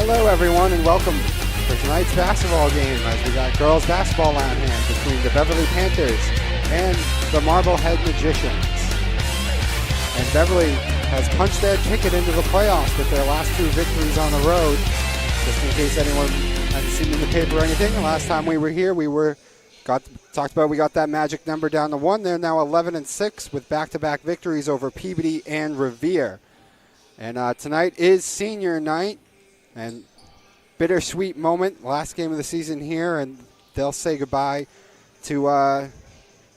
Hello, everyone, and welcome for tonight's basketball game as we got girls basketball on hand between the Beverly Panthers and the Marblehead Magicians. And Beverly has punched their ticket into the playoffs with their last two victories on the road. Just in case anyone hasn't seen in the paper or anything, the last time we were here, we got that magic number down to 1. They're now 11-6 with back-to-back victories over Peabody and Revere. And tonight is senior night. And bittersweet moment, last game of the season here, and they'll say goodbye to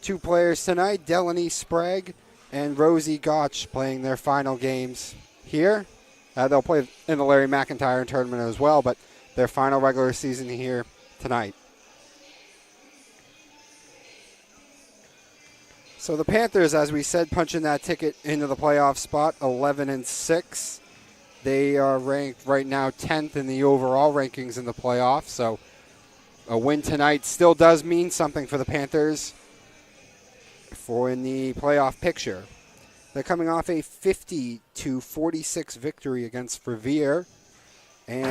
two players tonight, Delaney Sprague and Rosie Gotch, playing their final games here. They'll play in the Larry McIntyre tournament as well, but their final regular season here tonight. So the Panthers, as we said, punching that ticket into the playoff spot, 11-6. They are ranked right now 10th in the overall rankings in the playoffs, so a win tonight still does mean something for the Panthers in the playoff picture. They're coming off a 50-46 victory against Revere, and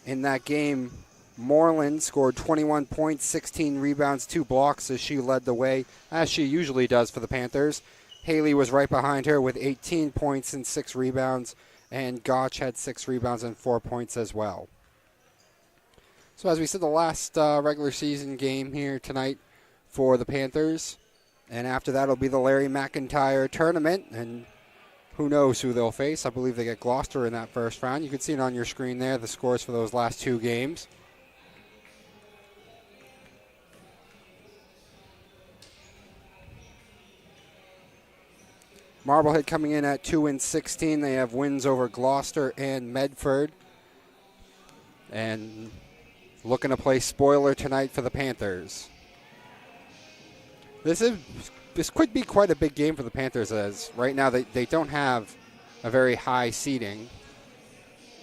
in that game, Moreland scored 21 points, 16 rebounds, 2 blocks as she led the way, as she usually does for the Panthers. Haley was right behind her with 18 points and 6 rebounds, and Gotch had 6 rebounds and 4 points as well. So as we said, the last regular season game here tonight for the Panthers, and after that will be the Larry McIntyre tournament, and who knows who they'll face. I believe they get Gloucester in that first round. You can see it on your screen there, the scores for those last 2 games. Marblehead coming in at 2-16. They have wins over Gloucester and Medford. And looking to play spoiler tonight for the Panthers. This could be quite a big game for the Panthers, as right now they don't have a very high seeding.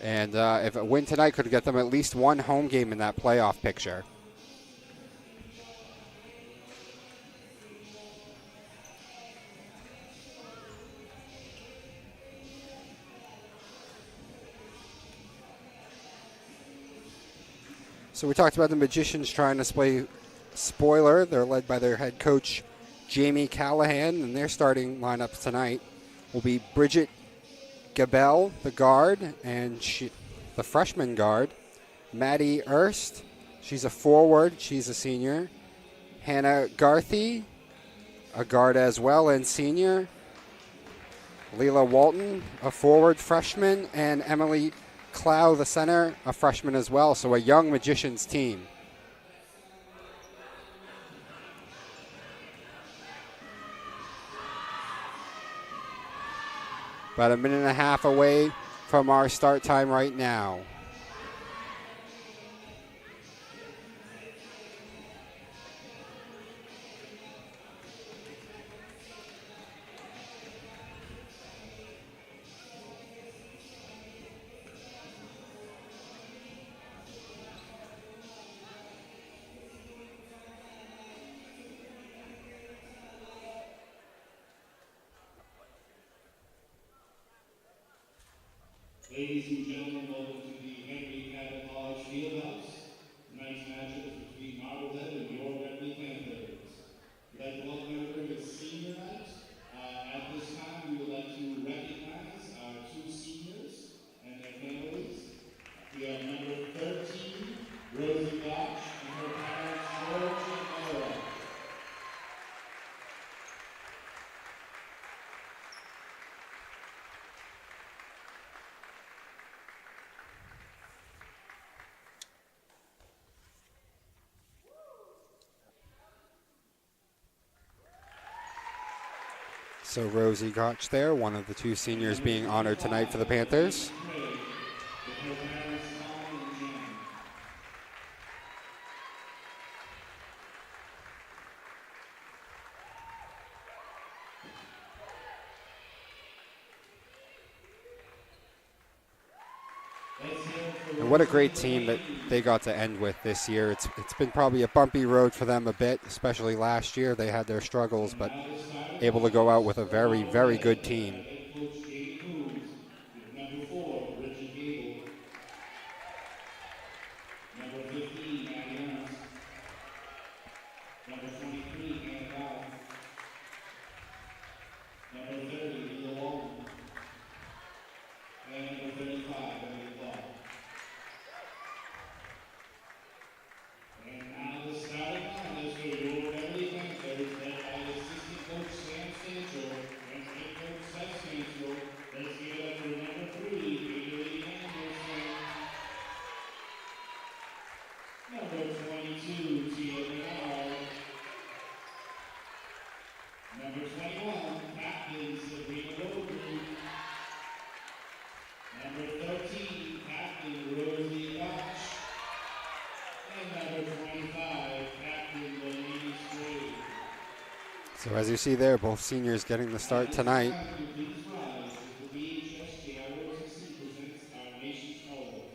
And if a win tonight could get them at least one home game in that playoff picture. So we talked about the Magicians trying to play spoiler. They're led by their head coach, Jamie Callahan, and their starting lineups tonight will be Bridget Gabel, the guard, and the freshman guard. Maddie Erst, she's a forward, she's a senior. Hannah Garthy, a guard as well and senior. Leela Walton, a forward freshman, and Emily Clow, the center, a freshman as well, so a young Magicians team. About a minute and a half away from our start time right now. Ladies and gentlemen, welcome to the Cabot College Fieldhouse. Tonight's matchup is between Marblehead and your Beverly Panthers. We'd like to welcome everybody to senior night. At this time, we would like to recognize our 2 seniors and their families. We have number 13, Rosie Gotch, and her parents, George and Laura. So Rosie Gotch there, one of the 2 seniors being honored tonight for the Panthers. And what a great team that they got to end with this year. It's been probably a bumpy road for them a bit, especially last year. They had their struggles, but able to go out with a very, very good team. Number 4, Number 21, Captain Sabrina Rosery. Number 13, Captain Rosie Gotch. And number 25, Captain Delaney Stray. So as you see there, both seniors getting the start tonight. Please rise as the BHS JROTC presents our nation's colors.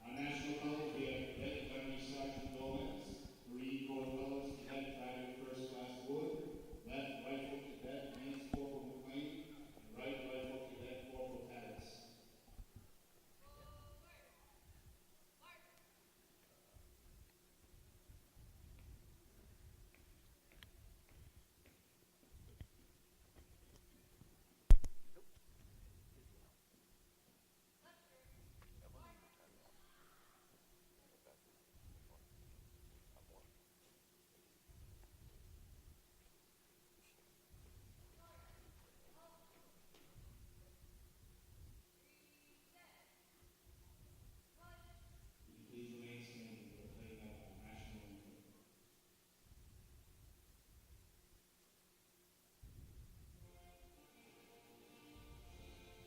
Our national colors, we have Cadet Gunnery Sergeant Gomez, Marine Corps Colors, Cadet Private First Class Wood, Left Rifle Cadet Lance Corporal McLean, and Right Rifle Cadet Corporal Pattis. Please remain standing for the playing of our national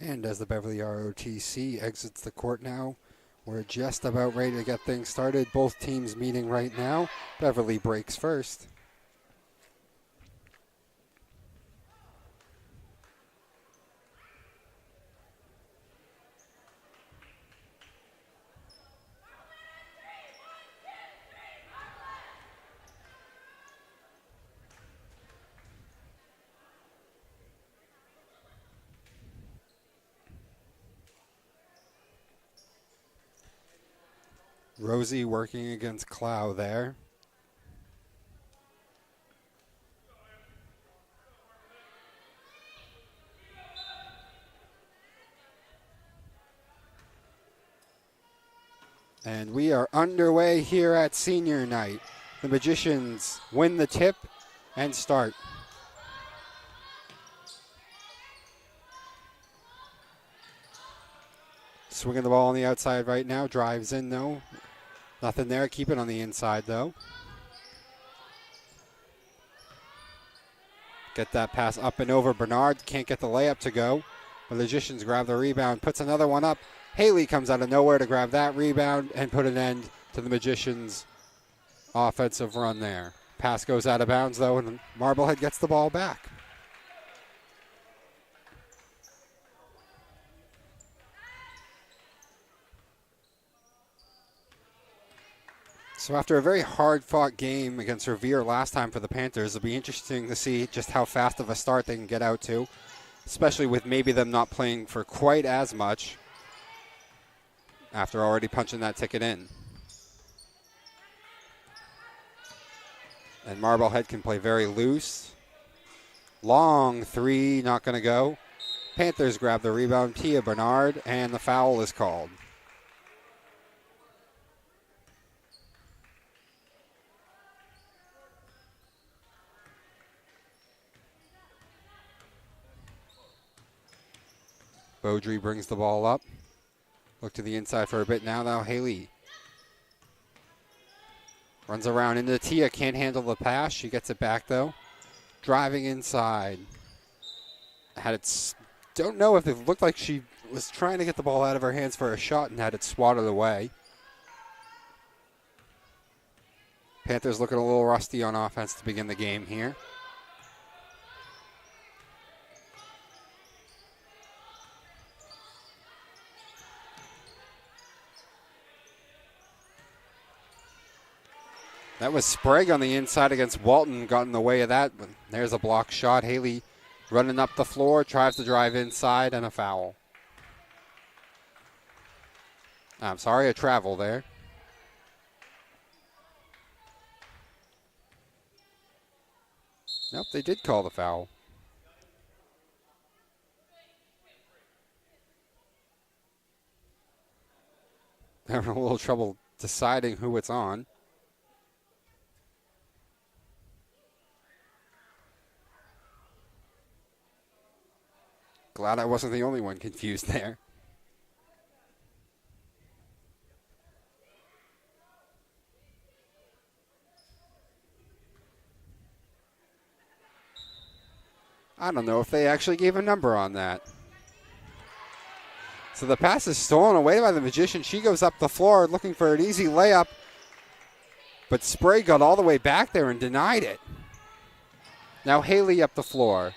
anthem. And as the Beverly ROTC exits the court now, we're just about ready to get things started. Both teams meeting right now. Beverly breaks first. Rosie working against Clow there. And we are underway here at senior night. The Magicians win the tip and start. Swinging the ball on the outside right now. Drives in though. Nothing there. Keep it on the inside though. Get that pass up and over. Bernard can't get the layup to go. The Magicians grab the rebound. Puts another one up. Haley comes out of nowhere to grab that rebound and put an end to the Magicians' offensive run there. Pass goes out of bounds though, and Marblehead gets the ball back. So after a very hard-fought game against Revere last time for the Panthers, it'll be interesting to see just how fast of a start they can get out to, especially with maybe them not playing for quite as much after already punching that ticket in. And Marblehead can play very loose. Long three, not going to go. Panthers grab the rebound, Tia Bernard, and the foul is called. Beaudry brings the ball up. Look to the inside for a bit now. Haley runs around into Tia. Can't handle the pass. She gets it back, though. Driving inside. Don't know if it looked like she was trying to get the ball out of her hands for a shot and had it swatted away. Panthers looking a little rusty on offense to begin the game here. That was Sprague on the inside against Walton. Got in the way of that. There's a block shot. Haley running up the floor. Tries to drive inside and a foul. I'm sorry, a travel there. Nope, they did call the foul. They're having a little trouble deciding who it's on. Glad I wasn't the only one confused there. I don't know if they actually gave a number on that. So the pass is stolen away by the Magician. She goes up the floor looking for an easy layup, but Sprague got all the way back there and denied it. Now Haley up the floor.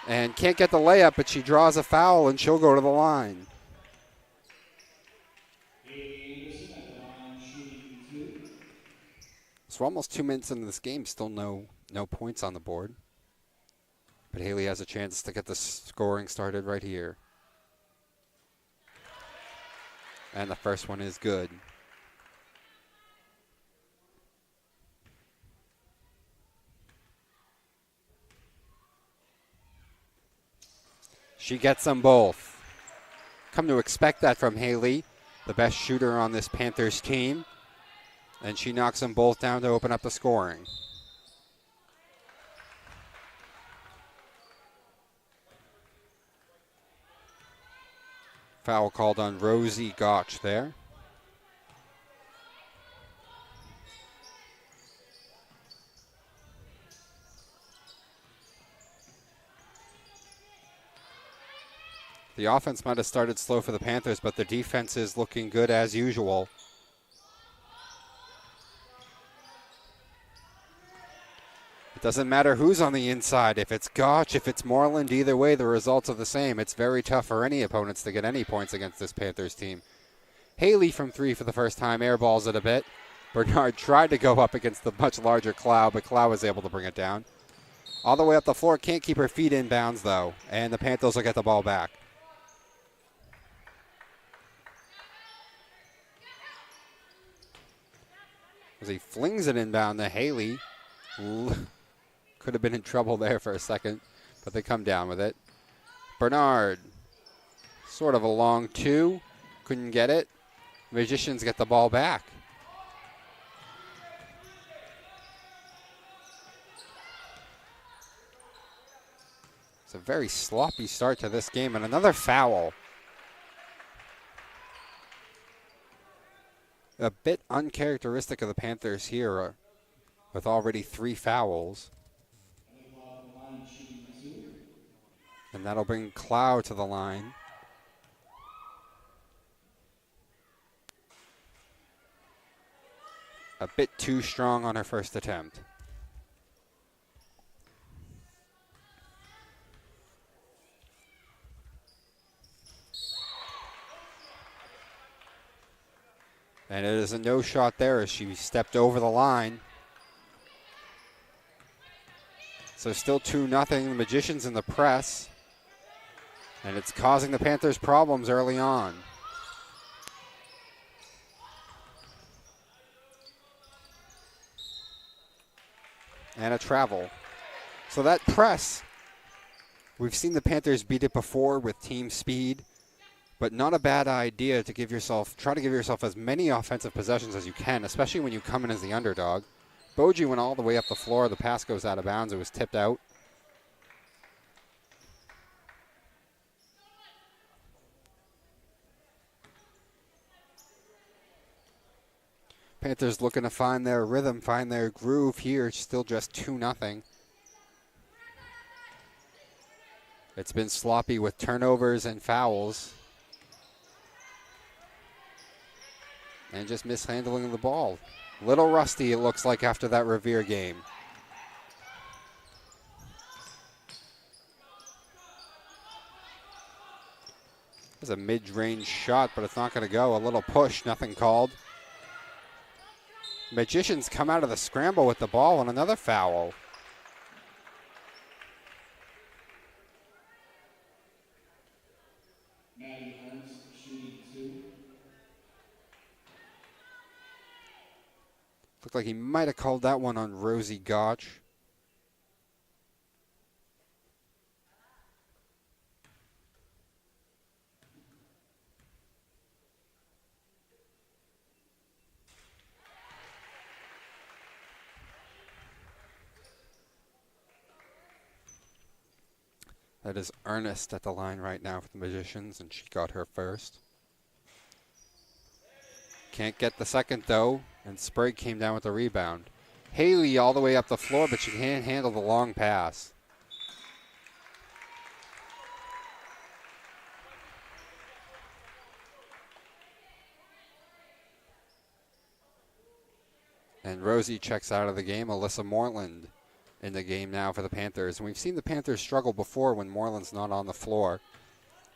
And can't get the layup, but she draws a foul, and she'll go to the line. So almost 2 minutes into this game, still no points on the board. But Haley has a chance to get the scoring started right here. And the first one is good. She gets them both. Come to expect that from Haley, the best shooter on this Panthers team. And she knocks them both down to open up the scoring. Foul called on Rosie Gotch there. The offense might have started slow for the Panthers, but the defense is looking good as usual. It doesn't matter who's on the inside. If it's Gotch, if it's Moreland, either way, the results are the same. It's very tough for any opponents to get any points against this Panthers team. Haley from three for the first time, airballs it a bit. Bernard tried to go up against the much larger Clow, but Clow was able to bring it down. All the way up the floor, can't keep her feet in bounds, though, and the Panthers will get the ball back. As he flings it inbound to Haley. Could have been in trouble there for a second, but they come down with it. Bernard, sort of a long two. Couldn't get it. Magicians get the ball back. It's a very sloppy start to this game, and another foul. A bit uncharacteristic of the Panthers here with already 3 fouls. And that'll bring Clow to the line. A bit too strong on her first attempt. And it is a no shot there as she stepped over the line. So still 2-0, the Magicians in the press. And it's causing the Panthers problems early on. And a travel. So that press, we've seen the Panthers beat it before with team speed. But not a bad idea to try to give yourself as many offensive possessions as you can, especially when you come in as the underdog. Boji went all the way up the floor. The pass goes out of bounds. It was tipped out. Panthers looking to find their rhythm, find their groove here. Still just 2-0. It's been sloppy with turnovers and fouls. And just mishandling the ball. Little rusty, it looks like, after that Revere game. There's a mid-range shot, but it's not going to go. A little push, nothing called. Magicians come out of the scramble with the ball on another foul. Looked like he might have called that one on Rosie Gotch. That is Ernest at the line right now for the Magicians, and she got her first. Can't get the second, though, and Sprague came down with the rebound. Haley all the way up the floor, but she can't handle the long pass. And Rosie checks out of the game. Alyssa Moreland in the game now for the Panthers. And we've seen the Panthers struggle before when Moreland's not on the floor.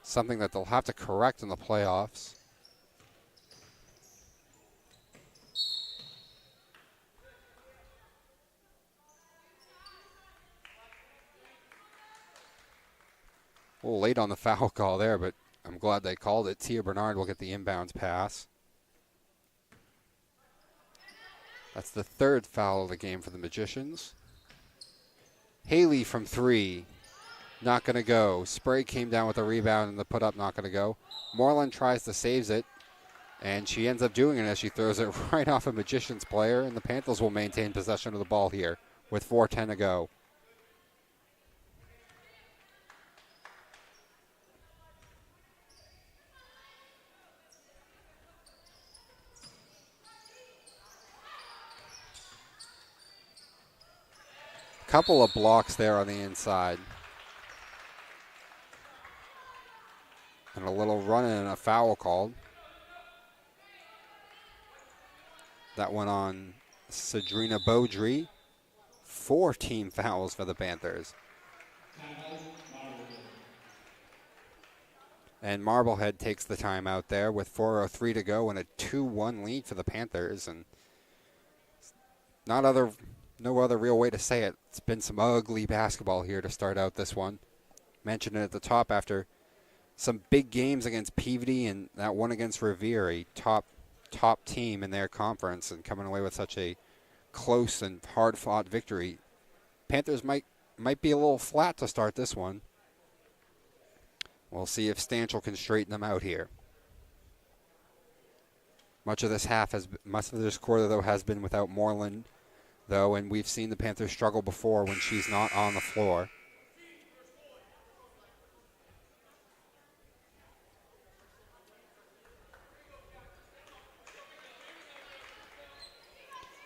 Something that they'll have to correct in the playoffs. A little late on the foul call there, but I'm glad they called it. Tia Bernard will get the inbounds pass. That's the third foul of the game for the Magicians. Haley from three, not going to go. Sprague came down with a rebound and the put up, not going to go. Moreland tries to save it, and she ends up doing it as she throws it right off a Magicians player, and the Panthers will maintain possession of the ball here with 4:10 to go. Couple of blocks there on the inside. And a little run and a foul called. That one on Sadrina Beaudry. 4 team fouls for the Panthers. And Marblehead takes the timeout there with 4:03 to go and a 2-1 lead for the Panthers. And no other real way to say it. It's been some ugly basketball here to start out this one. Mentioned it at the top after some big games against Peabody and that one against Revere, a top team in their conference, and coming away with such a close and hard-fought victory. Panthers might be a little flat to start this one. We'll see if Stanchel can straighten them out here. Much of this quarter, though, has been without Moreland, though, and we've seen the Panthers struggle before when she's not on the floor.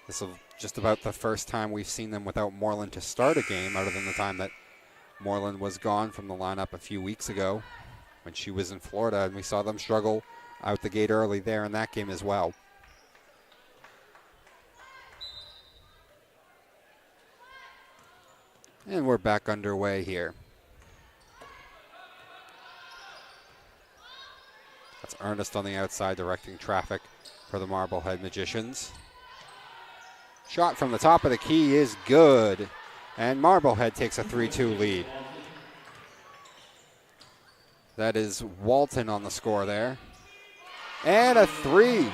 This is just about the first time we've seen them without Moreland to start a game, other than the time that Moreland was gone from the lineup a few weeks ago when she was in Florida, and we saw them struggle out the gate early there in that game as well. And we're back underway here. That's Ernest on the outside directing traffic for the Marblehead Magicians. Shot from the top of the key is good. And Marblehead takes a 3-2 lead. That is Walton on the score there. And a 3.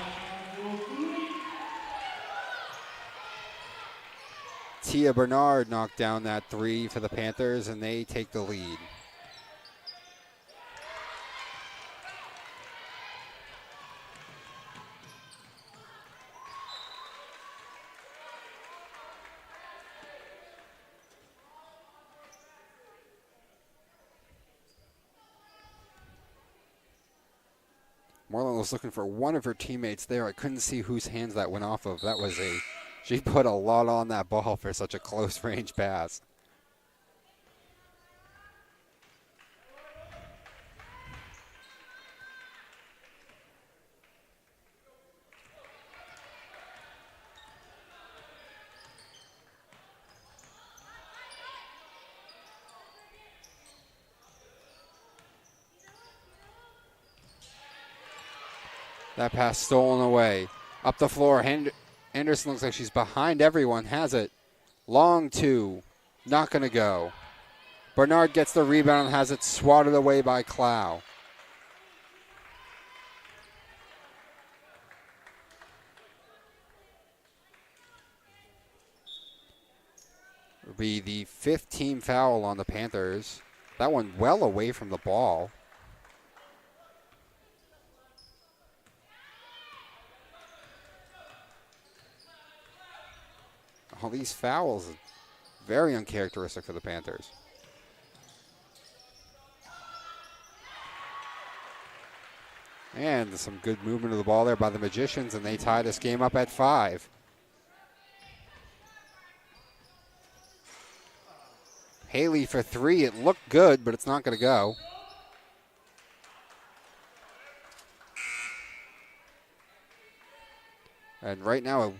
Tia Bernard knocked down that 3 for the Panthers, and they take the lead. Moreland was looking for one of her teammates there. I couldn't see whose hands that went off of. She put a lot on that ball for such a close range pass. That pass stolen away. Up the floor. Anderson looks like she's behind everyone. Has it. Long two. Not going to go. Bernard gets the rebound and has it swatted away by Clow. It'll be the 5th team foul on the Panthers. That one well away from the ball. All these fouls, very uncharacteristic for the Panthers. And some good movement of the ball there by the Magicians, and they tie this game up at 5. Haley for 3. It looked good, but it's not going to go. And right now,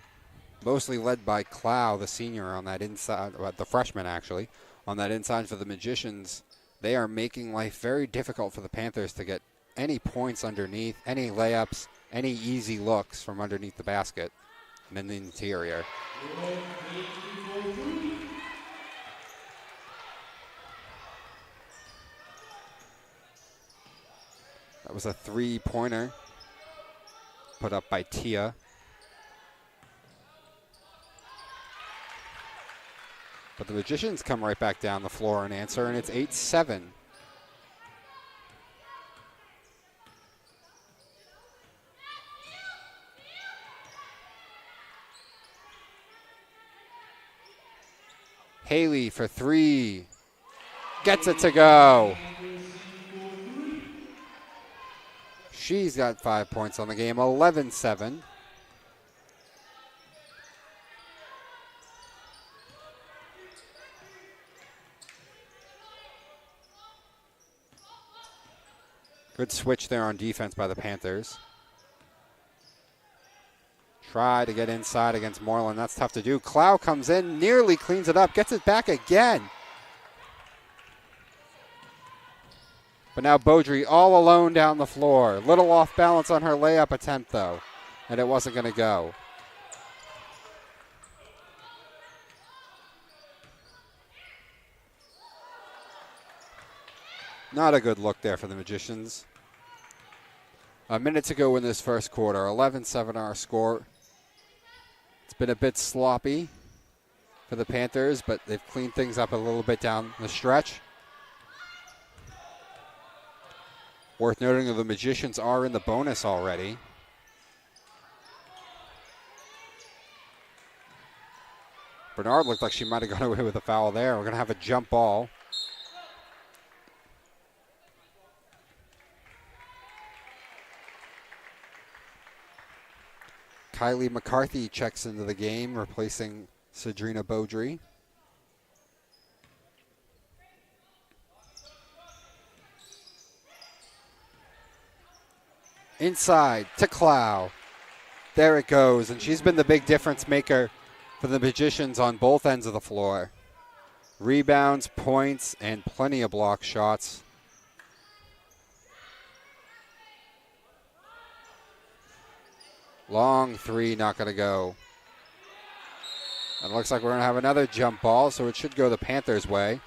mostly led by Clow, the senior on that inside, the freshman actually, on that inside for the Magicians. They are making life very difficult for the Panthers to get any points underneath, any layups, any easy looks from underneath the basket and in the interior. That was a 3-pointer put up by Tia. But the Magicians come right back down the floor and answer, and it's 8-7. Haley for 3. Gets it to go. She's got 5 points on the game, 11-7. Good switch there on defense by the Panthers. Try to get inside against Moreland. That's tough to do. Clow comes in, nearly cleans it up, gets it back again. But now Beaudry all alone down the floor. Little off balance on her layup attempt, though, and it wasn't going to go. Not a good look there for the Magicians. A minute to go in this first quarter. 11-7 our score. It's been a bit sloppy for the Panthers, but they've cleaned things up a little bit down the stretch. Worth noting that the Magicians are in the bonus already. Bernard looked like she might have got away with a foul there. We're going to have a jump ball. Kylie McCarthy checks into the game, replacing Cedrina Beaudry. Inside to Clow. There it goes, and she's been the big difference maker for the Magicians on both ends of the floor. Rebounds, points, and plenty of block shots. Long 3, not going to go. And it looks like we're going to have another jump ball, so it should go the Panthers' way.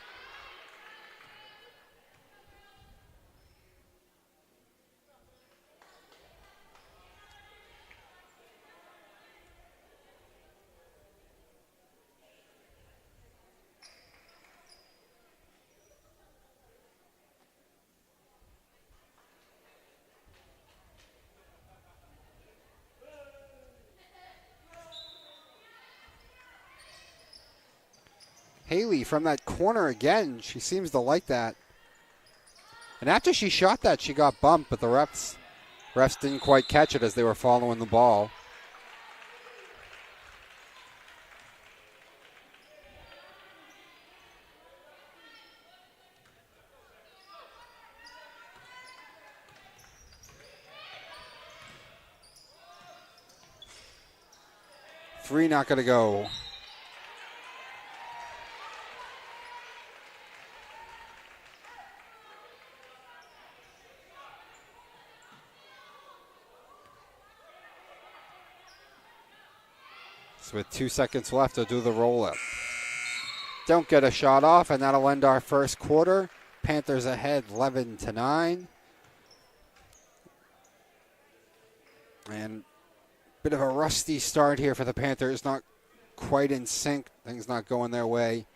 Haley from that corner again. She seems to like that. And after she shot that, she got bumped, but the refs Refs didn't quite catch it as they were following the ball. Three not going to go. So with 2 seconds left, they'll do the roll-up. Don't get a shot off, and that'll end our first quarter. Panthers ahead 11-9. And bit of a rusty start here for the Panthers. Not quite in sync. Things not going their way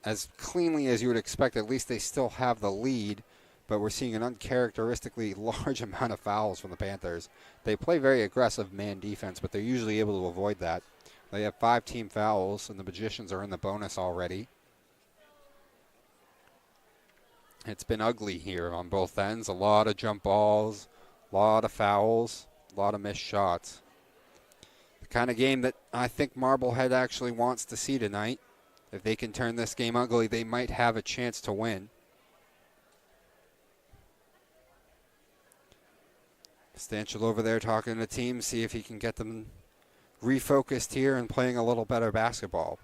as cleanly as you would expect. At least they still have the lead. But we're seeing an uncharacteristically large amount of fouls from the Panthers. They play very aggressive man defense, but they're usually able to avoid that. They have 5 team fouls, and the Magicians are in the bonus already. It's been ugly here on both ends. A lot of jump balls, a lot of fouls, a lot of missed shots. The kind of game that I think Marblehead actually wants to see tonight. If they can turn this game ugly, they might have a chance to win. Stanchel over there talking to the team, see if he can get them refocused here and playing a little better basketball.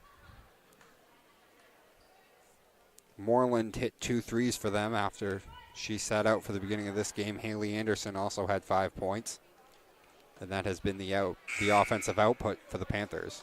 Moreland hit 2 threes for them after she sat out for the beginning of this game. Haley Anderson also had 5 points. And that has been the offensive output for the Panthers.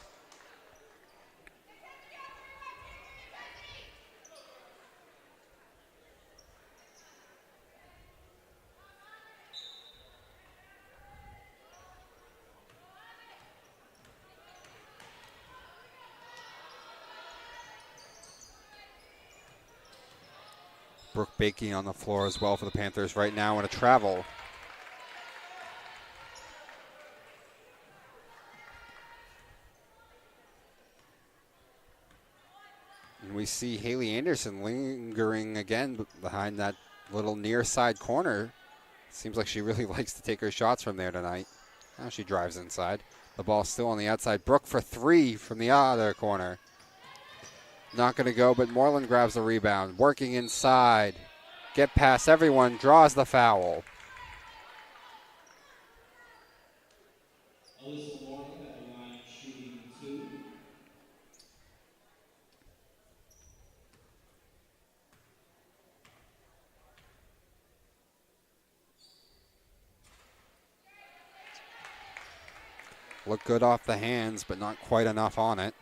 Brooke Bakey on the floor as well for the Panthers right now in a travel. And we see Haley Anderson lingering again behind that little near side corner. Seems like she really likes to take her shots from there tonight. Now she drives inside. The ball's still on the outside. Brooke for 3 from the other corner. Not going to go, but Moreland grabs the rebound. Working inside. Get past everyone. Draws the foul. Alyssa Morgan at the line shooting 2. Look good off the hands, but not quite enough on it.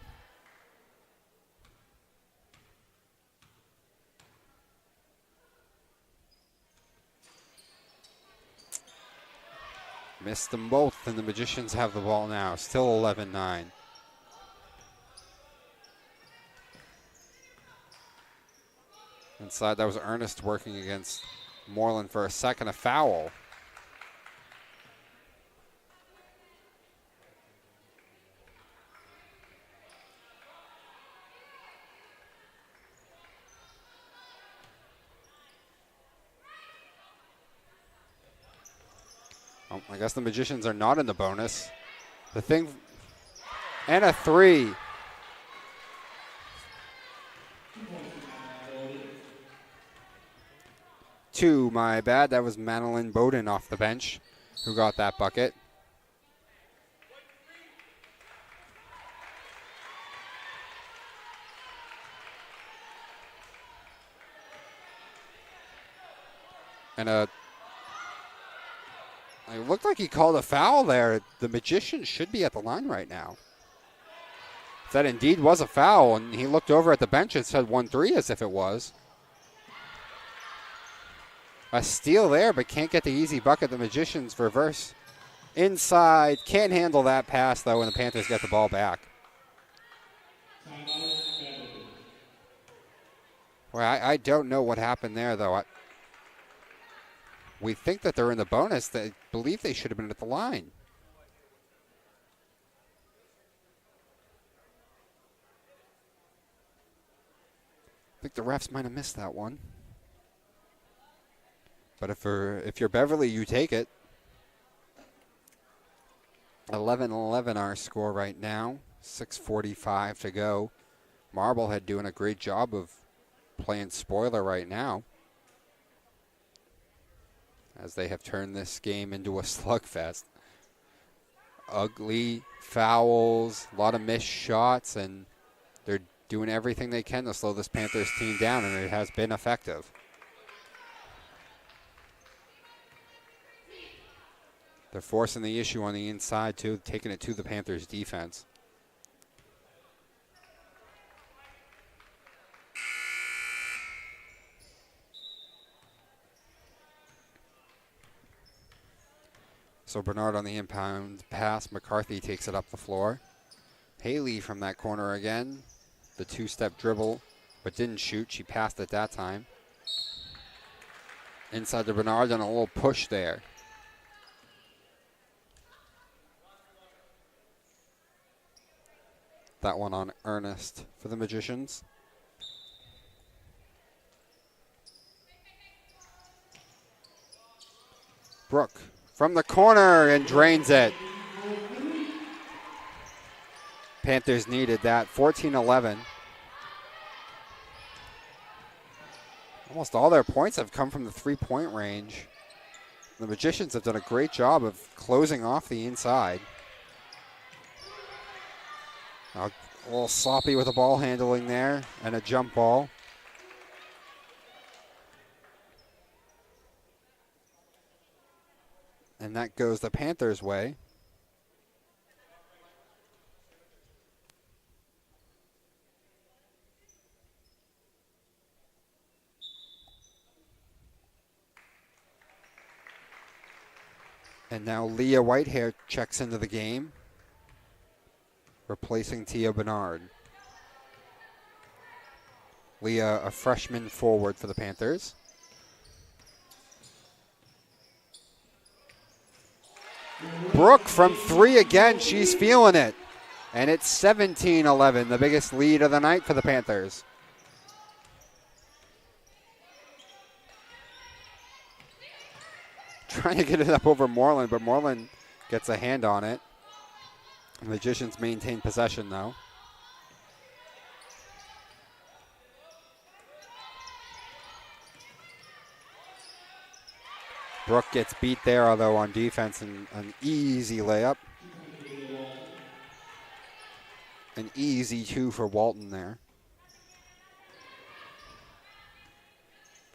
Missed them both, and the Magicians have the ball now. Still 11-9. Inside, that was Ernest working against Moreland for a second, a foul. I guess the Magicians are not in the bonus. The thing, and a 3. Two, my bad. That was Madeline Bowden off the bench who got that bucket. And it looked like he called a foul there. The Magicians should be at the line right now. That indeed was a foul, and he looked over at the bench and said 1-3 as if it was. A steal there, but can't get the easy bucket. The Magicians reverse inside. Can't handle that pass, though, and the Panthers get the ball back. Well, I don't know what happened there, though. We think that they're in the bonus. They believe they should have been at the line. I think the refs might have missed that one. But if you're Beverly, you take it. 11-11 our score right now. 6:45 to go. Marblehead doing a great job of playing spoiler right now, as they have turned this game into a slugfest. Ugly fouls, a lot of missed shots, and they're doing everything they can to slow this Panthers team down, and it has been effective. They're forcing the issue on the inside, too, taking it to the Panthers' defense. So Bernard on the inbound pass. McCarthy takes it up the floor. Haley from that corner again. The two-step dribble, but didn't shoot. She passed it that time. Inside to Bernard and a little push there. That one on Ernest for the Magicians. Brooke from the corner and drains it. Panthers needed that. 14-11. Almost all their points have come from the three-point range. The Magicians have done a great job of closing off the inside. A little sloppy with the ball handling there and a jump ball. And that goes the Panthers' way. And now Leah Whitehair checks into the game, replacing Tia Bernard. Leah, a freshman forward for the Panthers. Brooke from three again. She's feeling it. And it's 17-11, the biggest lead of the night for the Panthers. Trying to get it up over Moreland, but Moreland gets a hand on it. The Magicians maintain possession, though. Brooke gets beat there, although on defense, and an easy layup. An easy two for Walton there.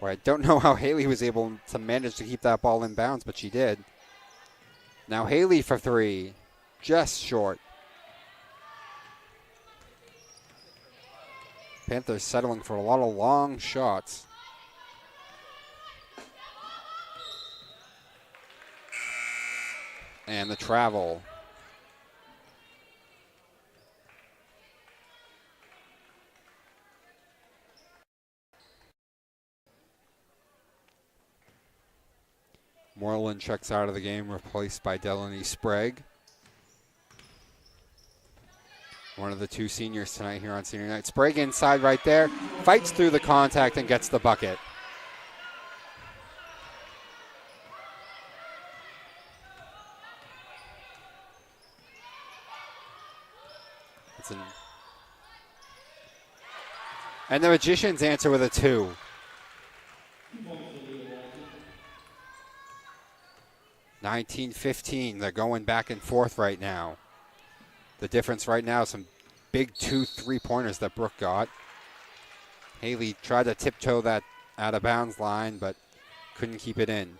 Boy, I don't know how Haley was able to manage to keep that ball in bounds, but she did. Now Haley for three, just short. Panthers settling for a lot of long shots. And the travel. Moreland checks out of the game, replaced by Delaney Sprague. One of the two seniors tonight here on senior night. Sprague inside right there, fights through the contact and gets the bucket. And the Magicians answer with a two. (19-15). They're going back and forth right now. The difference right now is some big 2 3-pointers that Brooke got. Haley tried to tiptoe that out of bounds line, but couldn't keep it in.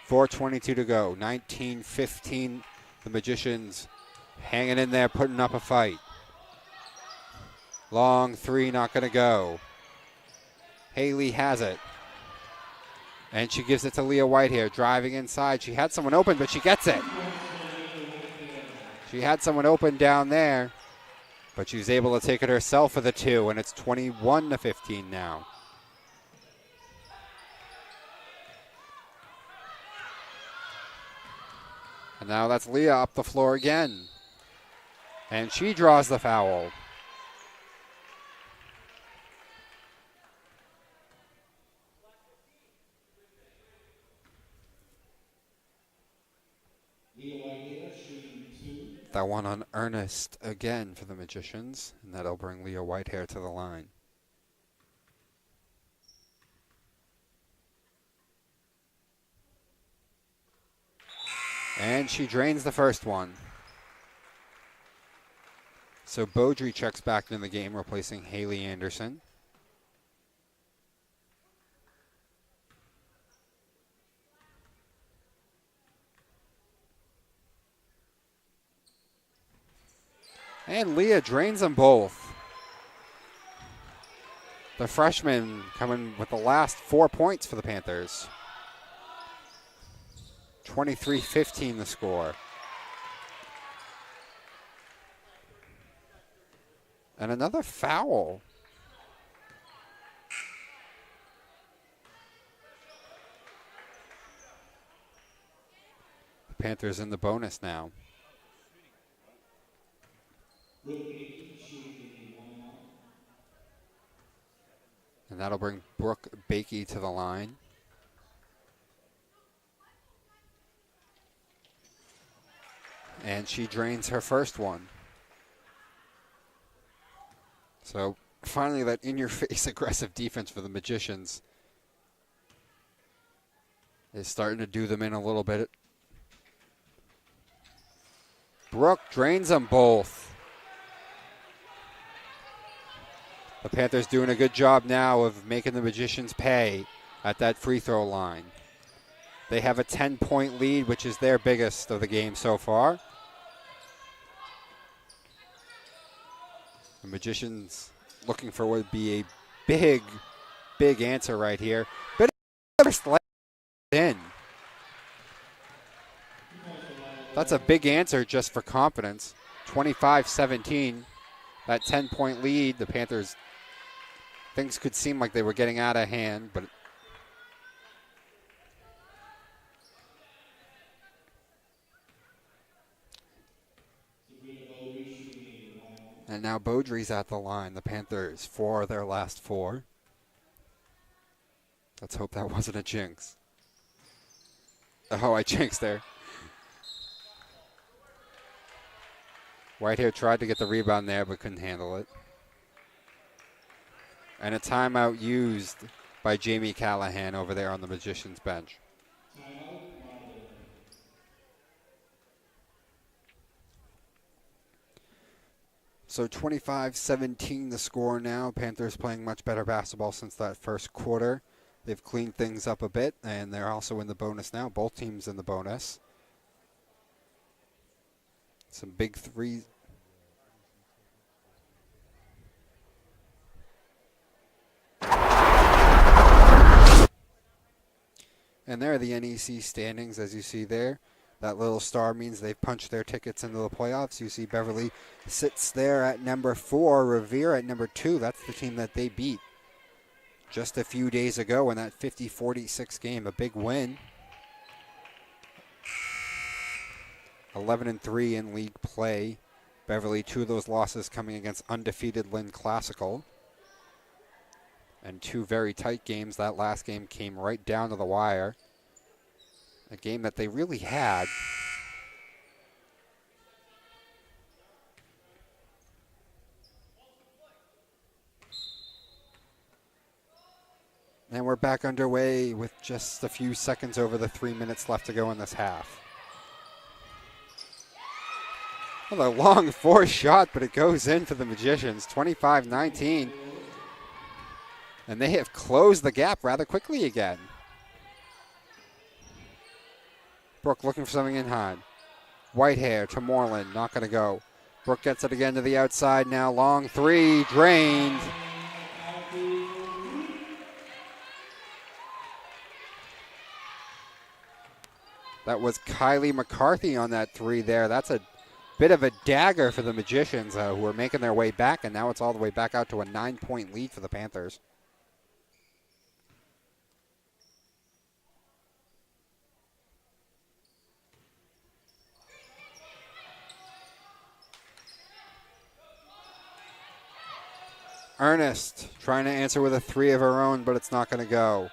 4:22 to go. 19-15. The Magicians hanging in there, putting up a fight. Long three, not going to go. Haley has it. And she gives it to Leah Whitehair, driving inside. She had someone open, but she gets it. She had someone open down there, but she was able to take it herself for the two, and it's 21-15 now. And now that's Leah up the floor again. And she draws the foul. Leah Whitehair shooting that one on Ernest again for the Magicians, and that'll bring Leah Whitehair to the line. And she drains the first one. So Beaudry checks back into the game, replacing Haley Anderson. And Leah drains them both. The freshman coming with the last 4 points for the Panthers. 23-15 the score. And another foul. The Panthers in the bonus now. And that'll bring Brooke Bakey to the line. And she drains her first one. So finally that in-your-face aggressive defense for the Magicians is starting to do them in a little bit. Brooke drains them both. The Panthers doing a good job now of making the Magicians pay at that free throw line. They have a 10-point lead, which is their biggest of the game so far. The Magicians looking for what would be a big, big answer right here. But it's in. That's a big answer just for confidence. 25-17. That 10-point lead, the Panthers, things could seem like they were getting out of hand, but and now Beaudry's at the line. The Panthers for their last 4. Let's hope that wasn't a jinx. Oh, I jinxed there. Whitehair tried to get the rebound there, but couldn't handle it. And a timeout used by Jamie Callahan over there on the Magicians bench. So 25-17 the score now. Panthers playing much better basketball since that first quarter. They've cleaned things up a bit, and they're also in the bonus now. Both teams in the bonus. Some big threes. And there are the NEC standings, as you see there. That little star means they've punched their tickets into the playoffs. You see Beverly sits there at number 4, Revere at number 2. That's the team that they beat just a few days ago in that 50-46 game. A big win. 11-3 in league play. Beverly, 2 of those losses coming against undefeated Lynn Classical. And 2 very tight games. That last game came right down to the wire. A game that they really had. And we're back underway with just a few seconds over the 3 minutes left to go in this half. Well, a long forced shot, but it goes in for the Magicians, 25-19. And they have closed the gap rather quickly again. Brooke looking for something in high. Whitehair to Moreland, not going to go. Brooke gets it again to the outside now. Long 3, drained. That was Kylie McCarthy on that 3 there. That's a bit of a dagger for the Magicians who are making their way back, and now it's all the way back out to a 9-point lead for the Panthers. Ernest trying to answer with a 3 of her own, but it's not going to go.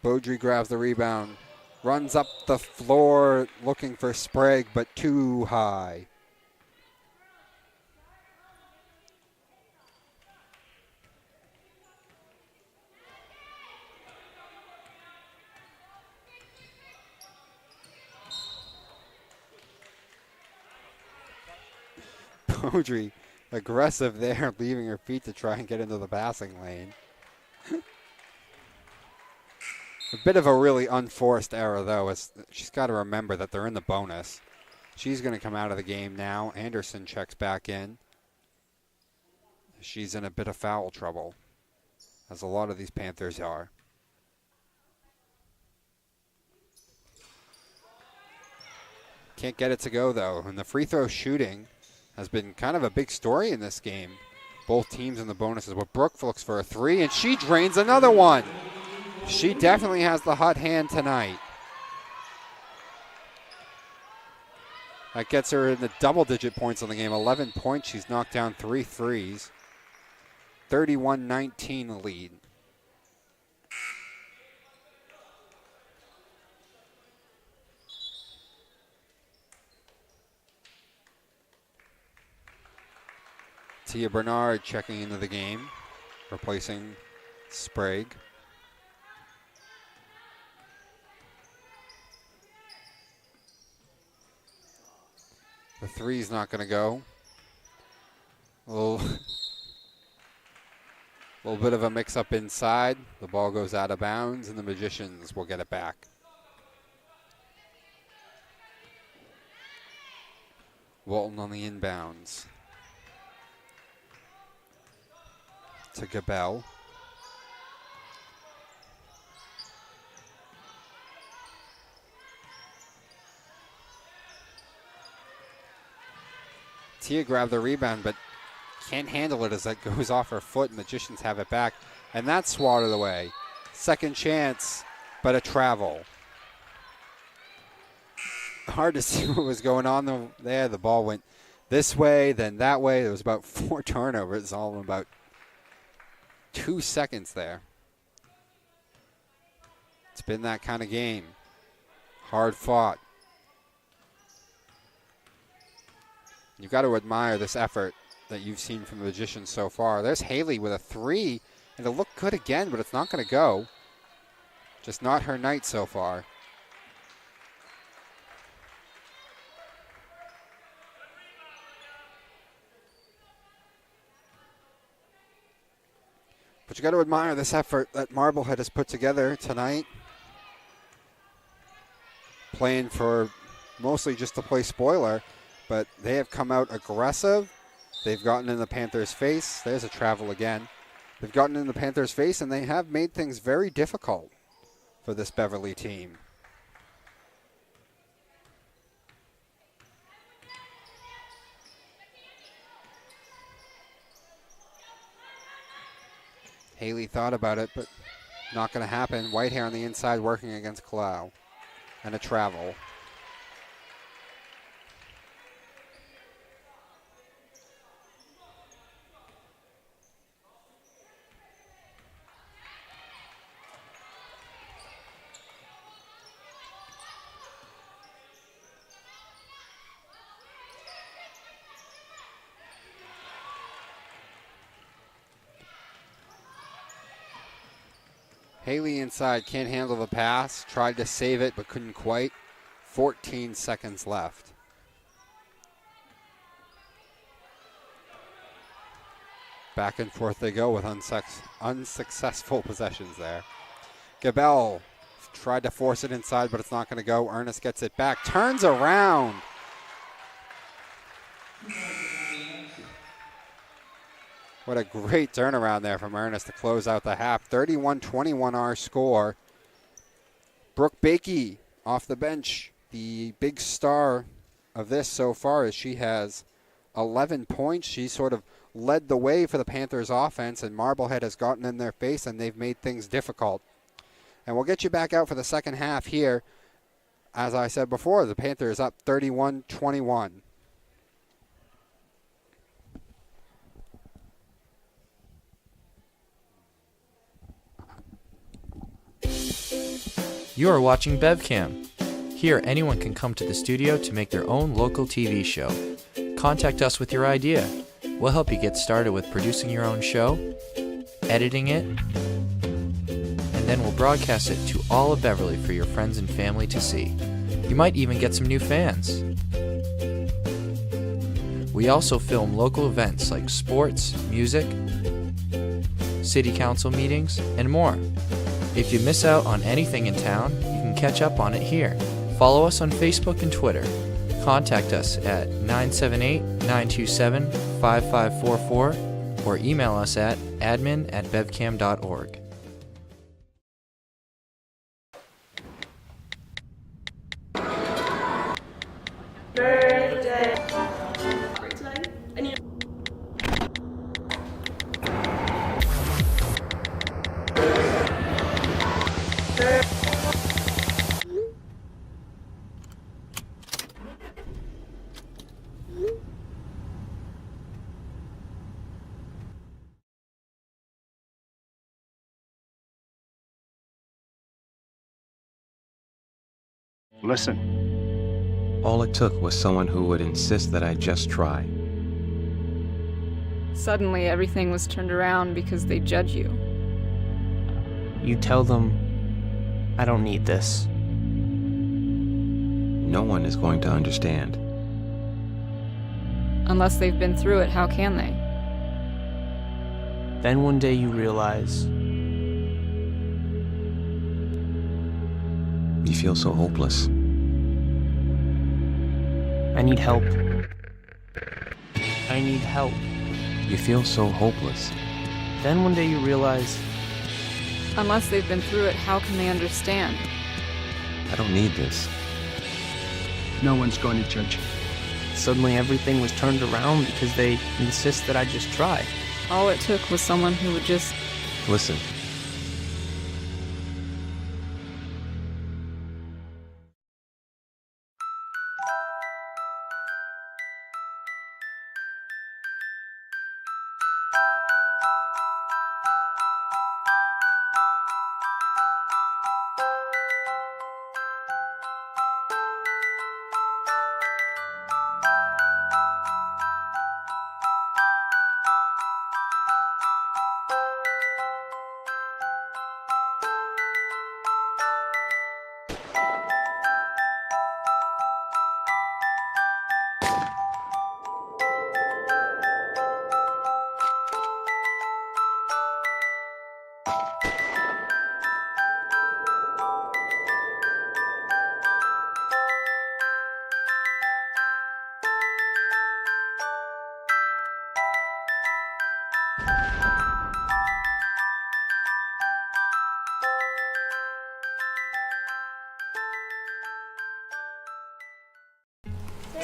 Beaudry grabs the rebound. Runs up the floor looking for Sprague, but too high. Beaudry aggressive there, leaving her feet to try and get into the passing lane. A bit of a really unforced error, though, as she's got to remember that they're in the bonus. She's going to come out of the game now. Anderson checks back in. She's in a bit of foul trouble, as a lot of these Panthers are. Can't get it to go, though. And the free throw shooting has been kind of a big story in this game. Both teams in the bonuses. But Brooke looks for a three, and she drains another one. She definitely has the hot hand tonight. That gets her in the double-digit points on the game. 11 points. She's knocked down 3 threes. 31-19 lead. Tia Bernard checking into the game, replacing Sprague. The three's not going to go. A little bit of a mix-up inside. The ball goes out of bounds, and the Magicians will get it back. Walton on the inbounds. To Cabot. Tia grabbed the rebound, but can't handle it as that goes off her foot. Magicians have it back, and that's swatted away. Second chance, but a travel. Hard to see what was going on there. The ball went this way, then that way. There was about 4 turnovers, all in about 2 seconds there. It's been that kind of game. Hard fought. You've got to admire this effort that you've seen from the Magicians so far. There's Haley with a three, and it'll look good again, but it's not going to go. Just not her night so far. But you got to admire this effort that Marblehead has put together tonight. Playing for mostly just to play spoiler, but they have come out aggressive. They've gotten in the Panthers' face. There's a travel again. They've gotten in the Panthers' face, and they have made things very difficult for this Beverly team. Haley thought about it, but not going to happen. Whitehair on the inside working against Clow. And a travel. Haley inside, can't handle the pass. Tried to save it, but couldn't quite. 14 seconds left. Back and forth they go with unsuccessful possessions there. Gabel tried to force it inside, but it's not going to go. Ernest gets it back, turns around. What a great turnaround there from Ernest to close out the half. 31-21 our score. Brooke Bakey off the bench, the big star of this so far, as she has 11 points. She sort of led the way for the Panthers offense, and Marblehead has gotten in their face, and they've made things difficult. And we'll get you back out for the second half here. As I said before, the Panthers up 31-21. You are watching BevCam. Here, anyone can come to the studio to make their own local TV show. Contact us with your idea. We'll help you get started with producing your own show, editing it, and then we'll broadcast it to all of Beverly for your friends and family to see. You might even get some new fans. We also film local events like sports, music, city council meetings, and more. If you miss out on anything in town, you can catch up on it here. Follow us on Facebook and Twitter. Contact us at 978-927-5544 or email us at admin@bevcam.org. Birthday. I need Listen. All it took was someone who would insist that I just try. Suddenly, everything was turned around because they judge you. You tell them, I don't need this. No one is going to understand. Unless they've been through it, how can they? Then one day you realize You feel so hopeless. I need help. I need help. You feel so hopeless. Then one day you realize Unless they've been through it, how can they understand? I don't need this. No one's going to judge you. suddenly everything was turned around because they insist that I just try. All it took was someone who would just Listen.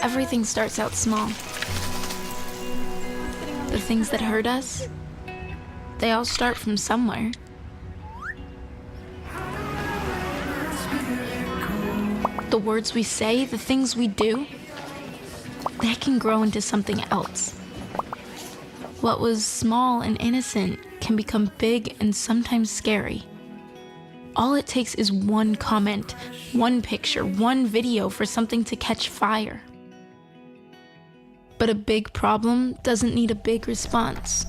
Everything starts out small. The things that hurt us, they all start from somewhere. The words we say, the things we do, they can grow into something else. What was small and innocent can become big and sometimes scary. All it takes is one comment, one picture, one video for something to catch fire. But a big problem doesn't need a big response.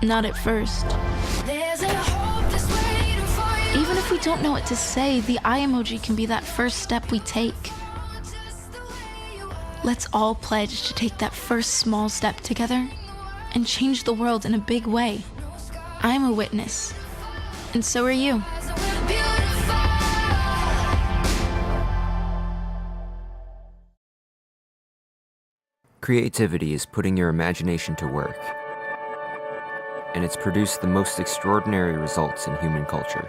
Not at first. Even if we don't know what to say, the eye emoji can be that first step we take. Let's all pledge to take that first small step together and change the world in a big way. I'm a witness, and so are you. Creativity is putting your imagination to work, and it's produced the most extraordinary results in human culture.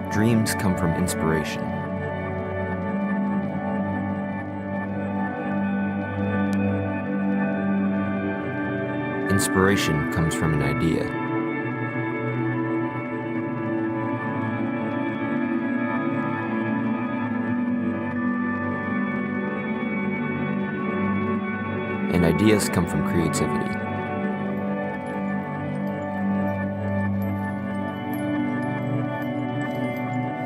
Dreams come from inspiration. inspiration comes from an idea. And ideas come from creativity.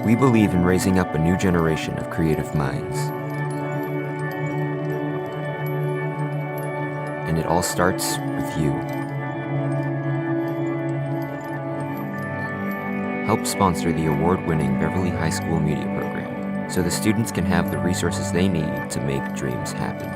We believe in raising up a new generation of creative minds. And it all starts with you. Help sponsor the award-winning Beverly High School Media Program so the students can have the resources they need to make dreams happen.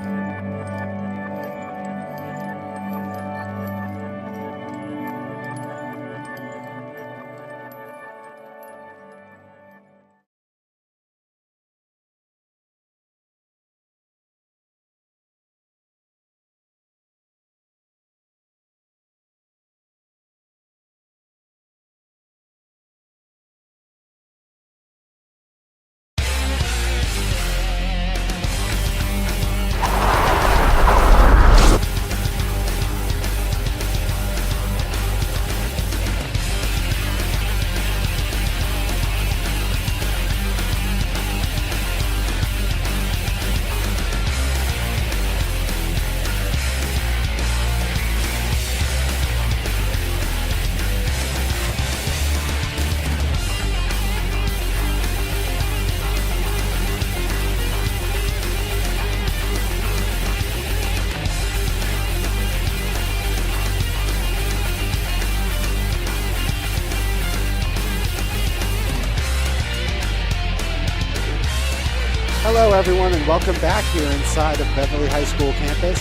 Hello, everyone, and welcome back here inside of Beverly High School campus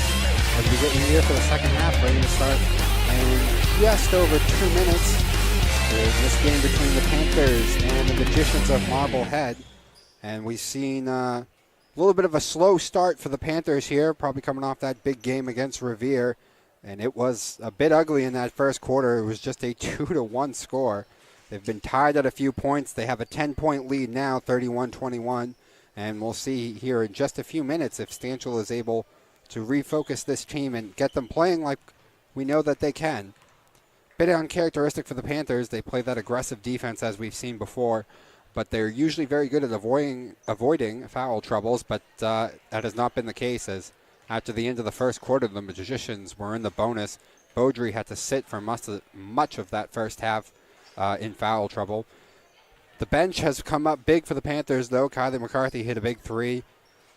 as we get you here for the second half, ready to start in just over 2 minutes. There's this game between the Panthers and the Magicians of Marblehead, and we've seen a little bit of a slow start for the Panthers here, probably coming off that big game against Revere, and it was a bit ugly in that first quarter. It was just a 2-1 score. They've been tied at a few points. They have a 10-point lead now, 31-21. And we'll see here in just a few minutes if Stanchel is able to refocus this team and get them playing like we know that they can. Bit uncharacteristic for the Panthers. They play that aggressive defense as we've seen before, but they're usually very good at avoiding foul troubles, but that has not been the case, as after the end of the first quarter, the Magicians were in the bonus. Beaudry had to sit for much of that first half in foul trouble. The bench has come up big for the Panthers, though. Kylie McCarthy hit a big three.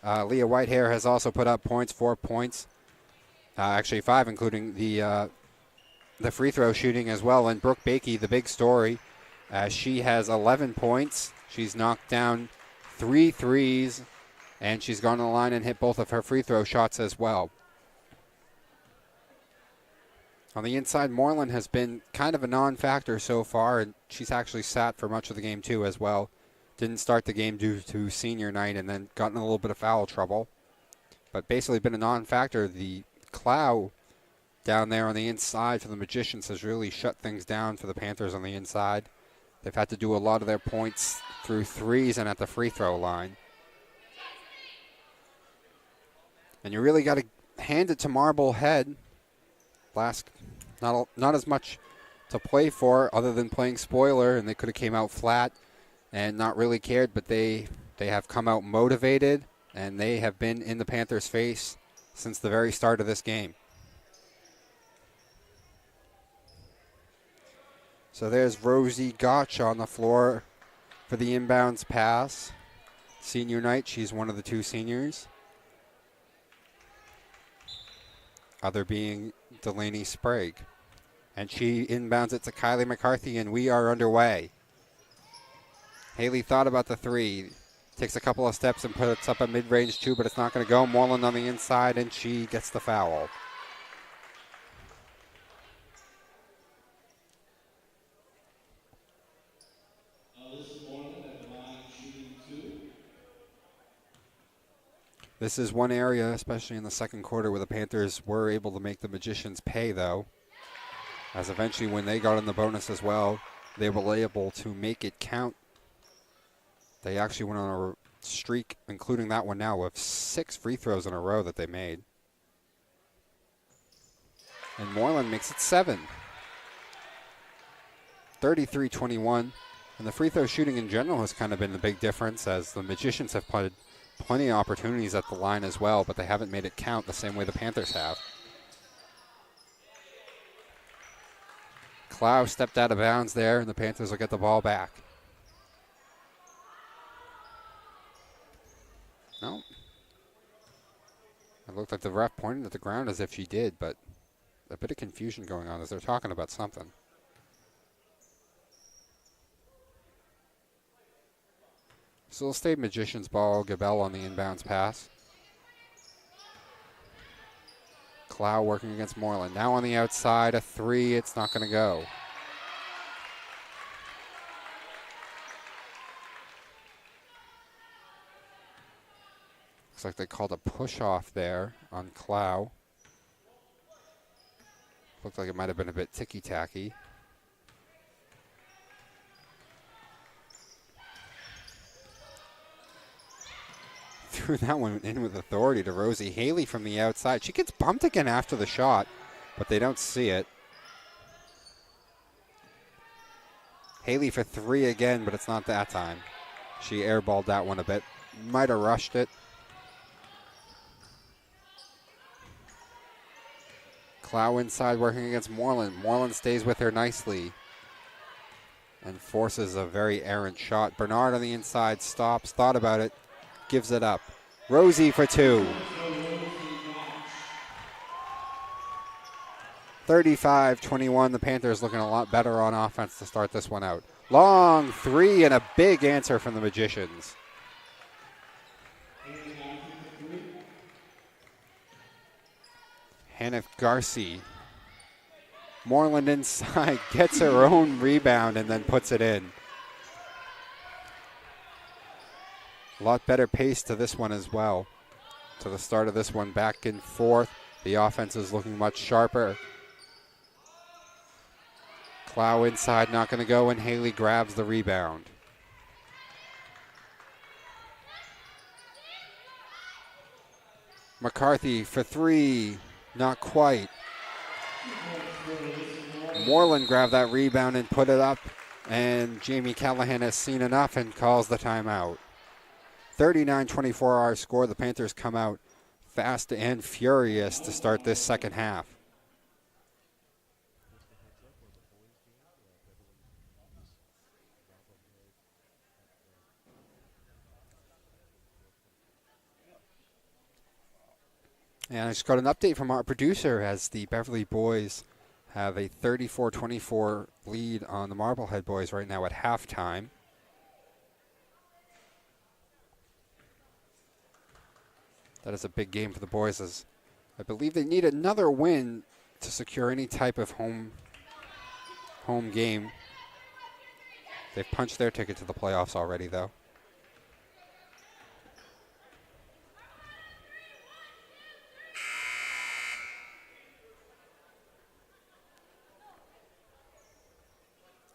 Leah Whitehair has also put up points, 4 points. Actually 5, including the free throw shooting as well. And Brooke Bakey, the big story, she has 11 points. She's knocked down 3 threes, and she's gone to the line and hit both of her free throw shots as well. On the inside, Moreland has been kind of a non-factor so far, and she's actually sat for much of the game too as well. Didn't start the game due to senior night and then got in a little bit of foul trouble. But basically been a non-factor. The Clow down there on the inside for the Magicians has really shut things down for the Panthers on the inside. They've had to do a lot of their points through threes and at the free throw line. And you really got to hand it to Marblehead. Not as much to play for other than playing spoiler, and they could have came out flat and not really cared, but they have come out motivated, and they have been in the Panthers' face since the very start of this game. So there's Rosie Gotch on the floor for the inbounds pass. Senior night, she's one of the 2 seniors. Other being Delaney Sprague. And she inbounds it to Kylie McCarthy, and we are underway. Haley thought about the 3. Takes a couple of steps and puts up a mid-range 2, but it's not going to go. Moreland on the inside, and she gets the foul. This is one area, especially in the second quarter, where the Panthers were able to make the Magicians pay, though. As eventually, when they got in the bonus as well, they were able to make it count. They actually went on a streak, including that one now, of 6 free throws in a row that they made. And Moreland makes it 7. 33-21. And the free throw shooting in general has kind of been the big difference, as the Magicians have put plenty of opportunities at the line as well, but they haven't made it count the same way the Panthers have. Clow stepped out of bounds there, and the Panthers will get the ball back. No. It looked like the ref pointed at the ground as if she did, but a bit of confusion going on as they're talking about something. So it'll stay Magicians ball. Gabel on the inbounds pass. Clow working against Moreland. Now on the outside, a 3. It's not going to go. Looks like they called a push off there on Clow. Looked like it might have been a bit ticky-tacky. Threw that one in with authority to Rosie Haley from the outside. She gets bumped again after the shot, but they don't see it. Haley for 3 again, but it's not that time. She airballed that one a bit. Might have rushed it. Clow inside working against Moreland. Moreland stays with her nicely and forces a very errant shot. Bernard on the inside stops, thought about it, gives it up. Rosie for 2. 35-21. The Panthers looking a lot better on offense to start this one out. Long 3 and a big answer from the Magicians. Hannah Garcia. Moreland inside, gets her own rebound and then puts it in. A lot better pace to this one as well. To the start of this one, back and forth. The offense is looking much sharper. Clow inside, not going to go, and Haley grabs the rebound. McCarthy for 3, not quite. Moreland grabbed that rebound and put it up, and Jamie Callahan has seen enough and calls the timeout. 39-24 our score. The Panthers come out fast and furious to start this second half. And I just got an update from our producer as the Beverly boys have a 34-24 lead on the Marblehead boys right now at halftime. That is a big game for the boys, as I believe they need another win to secure any type of home game. They've punched their ticket to the playoffs already, though.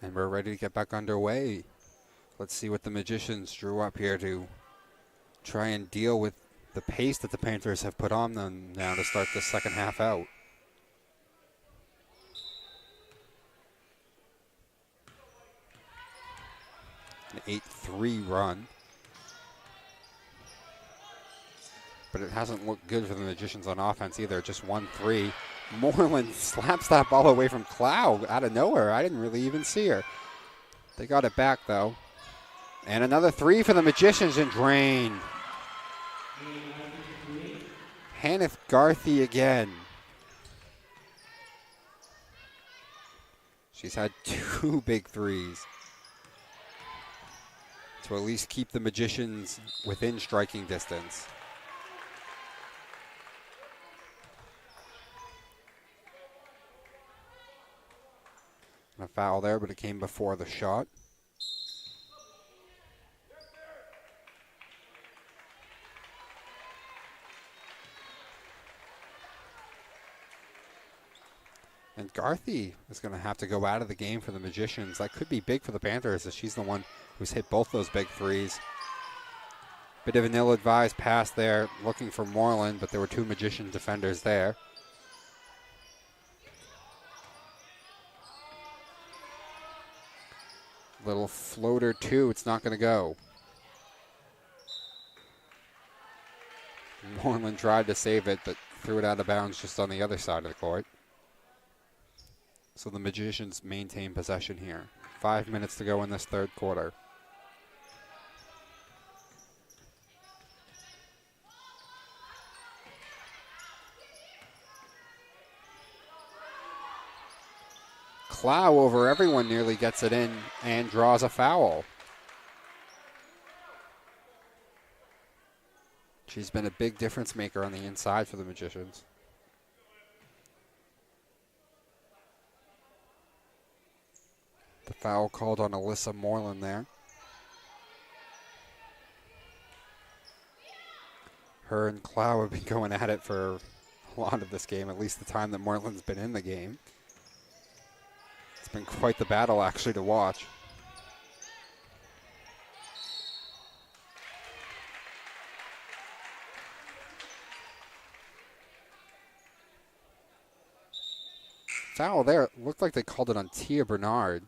And we're ready to get back underway. Let's see what the Magicians drew up here to try and deal with the pace that the Panthers have put on them now to start the second half out. An 8-3 run. But it hasn't looked good for the Magicians on offense either. Just 1-3. Moreland slaps that ball away from Clow out of nowhere. I didn't really even see her. They got it back, though. And another 3 for the Magicians and drained. Hannah Garthy again. She's had 2 big threes to at least keep the Magicians within striking distance. A foul there, but it came before the shot. And Garthy is going to have to go out of the game for the Magicians. That could be big for the Panthers, as she's the one who's hit both those big threes. Bit of an ill-advised pass there, looking for Moreland, but there were 2 Magician defenders there. Little floater two. It's not going to go. Moreland tried to save it, but threw it out of bounds just on the other side of the court. So the Magicians maintain possession here. 5 minutes to go in this third quarter. Clow over everyone nearly gets it in and draws a foul. She's been a big difference maker on the inside for the Magicians. The foul called on Alyssa Moreland there. Her and Clow have been going at it for a lot of this game, at least the time that Moreland's been in the game. It's been quite the battle actually to watch. Foul there. It looked like they called it on Tia Bernard.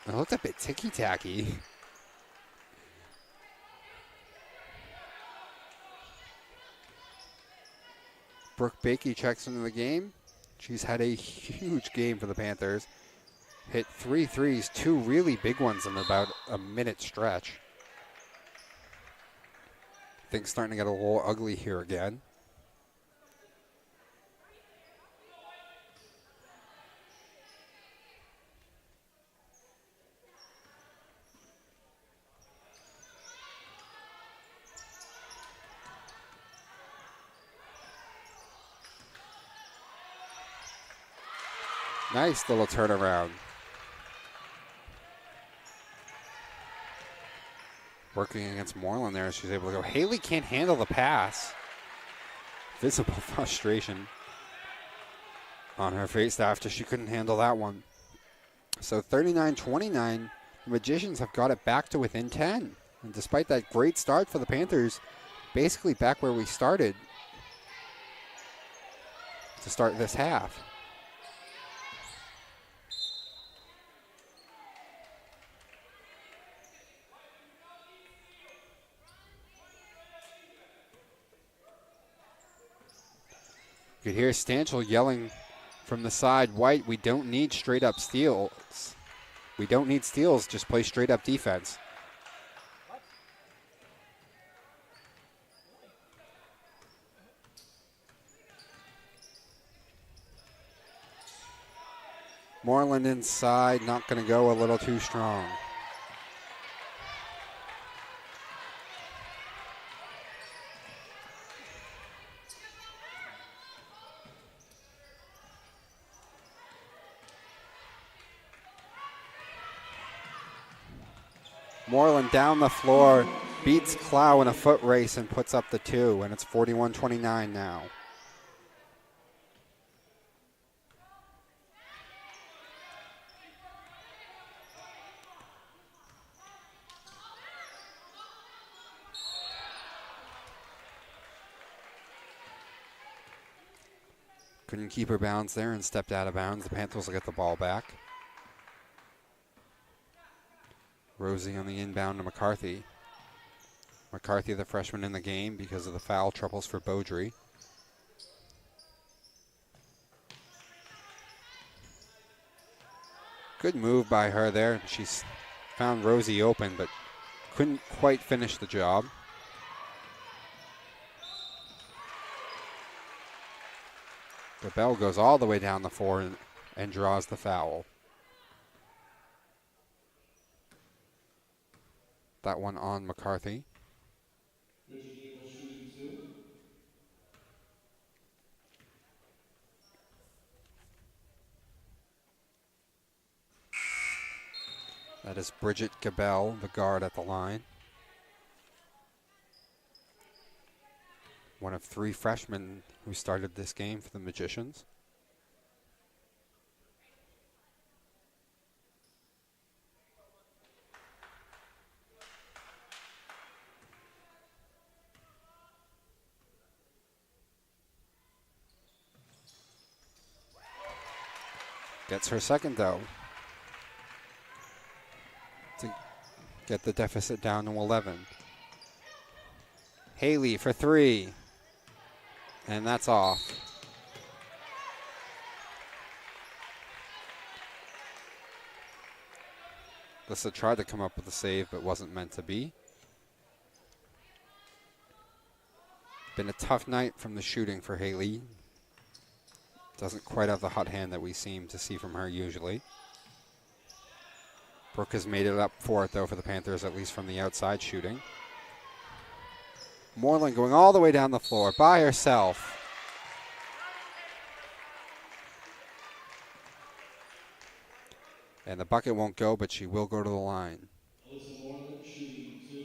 It looked a bit ticky-tacky. Brooke Bakey checks into the game. She's had a huge game for the Panthers. Hit 3 threes, 2 really big ones in about a minute stretch. Things starting to get a little ugly here again. Nice little turnaround. Working against Moreland there, she's able to go. Haley can't handle the pass. Visible frustration on her face after she couldn't handle that one. So 39-29, the Magicians have got it back to within 10. And despite that great start for the Panthers, basically back where we started to start this half. You could hear Stanchel yelling from the side, White, we don't need straight up steals. We don't need steals, just play straight up defense. Moreland inside, not going to go, a little too strong. Moreland down the floor, beats Clow in a foot race and puts up the 2, and it's 41-29 now. Couldn't keep her balance there and stepped out of bounds. The Panthers will get the ball back. Rosie on the inbound to McCarthy. McCarthy, the freshman in the game because of the foul troubles for Beaudry. Good move by her there. She's found Rosie open, but couldn't quite finish the job. The bell goes all the way down the floor and draws the foul. That one on McCarthy. That is Bridget Gabel, the guard at the line. One of 3 freshmen who started this game for the Magicians. Gets her second though. get the deficit down to 11. Haley for 3. And that's off. Lissa tried to come up with a save, but wasn't meant to be. Been a tough night from the shooting for Haley. Doesn't quite have the hot hand that we seem to see from her usually. Brooke has made it up for it, though, for the Panthers, at least from the outside shooting. Moreland going all the way down the floor by herself. And the bucket won't go, but she will go to the line. Alyssa Moreland shooting 2.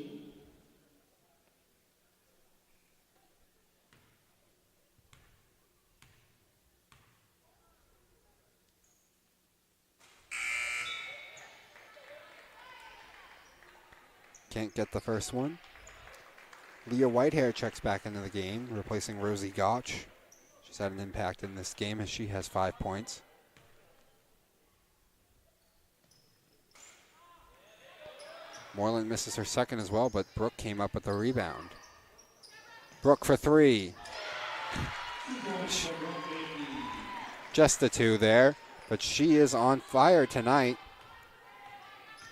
Can't get the first one. Leah Whitehair checks back into the game, replacing Rosie Gotch. She's had an impact in this game as she has 5 points. Moreland misses her second as well, but Brooke came up with the rebound. Brooke for 3. Just the 2 there, but she is on fire tonight.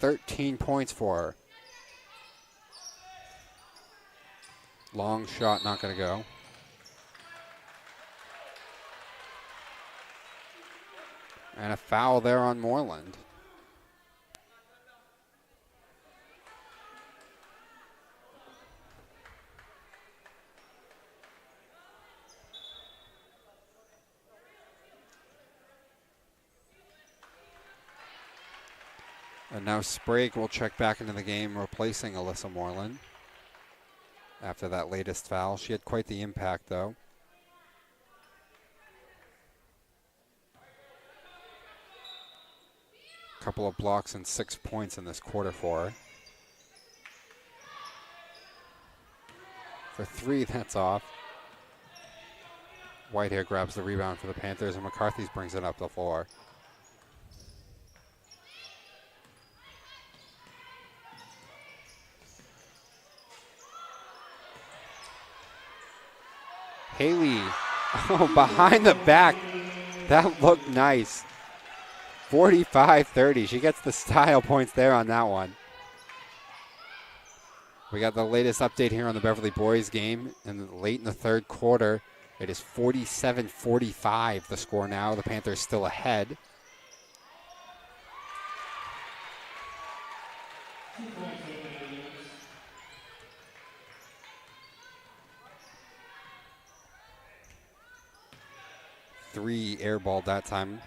13 points for her. Long shot, not going to go. And a foul there on Moreland. And now Sprague will check back into the game, replacing Alyssa Moreland. After that latest foul. She had quite the impact, though. Couple of blocks and 6 points in this quarter for her. For 3, that's off. Whitehair grabs the rebound for the Panthers, and McCarthy's brings it up the floor. Haley, oh, behind the back. That looked nice. 45-30. She gets the style points there on that one. We got the latest update here on the Beverly boys game. And late in the third quarter, it is 47-45 the score now. The Panthers still ahead. Three airballed that time.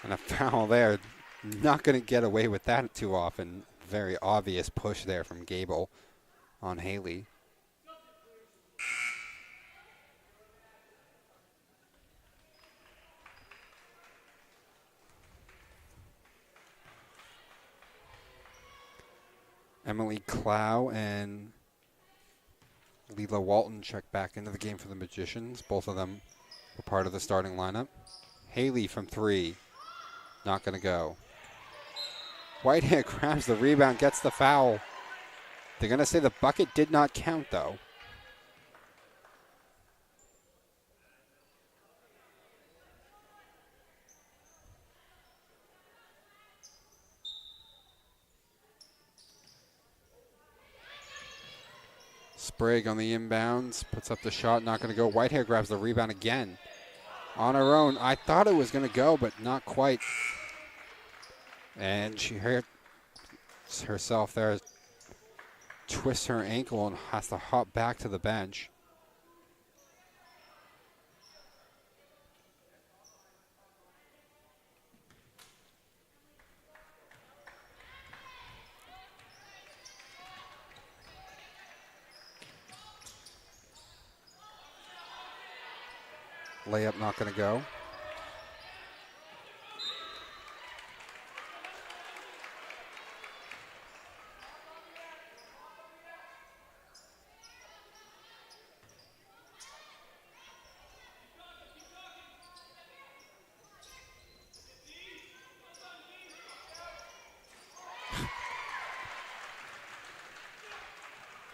And a foul there. Not going to get away with that too often. Very obvious push there from Gable on Haley. Emily Clow and Leela Walton check back into the game for the Magicians. Both of them were part of the starting lineup. Haley from 3. Not going to go. Whitehair grabs the rebound, gets the foul. They're going to say the bucket did not count, though. Sprague on the inbounds, puts up the shot, not going to go. Whitehair grabs the rebound again. On her own. I thought it was going to go, but not quite. And she hurt herself there. Twists her ankle and has to hop back to the bench. layup not going to go.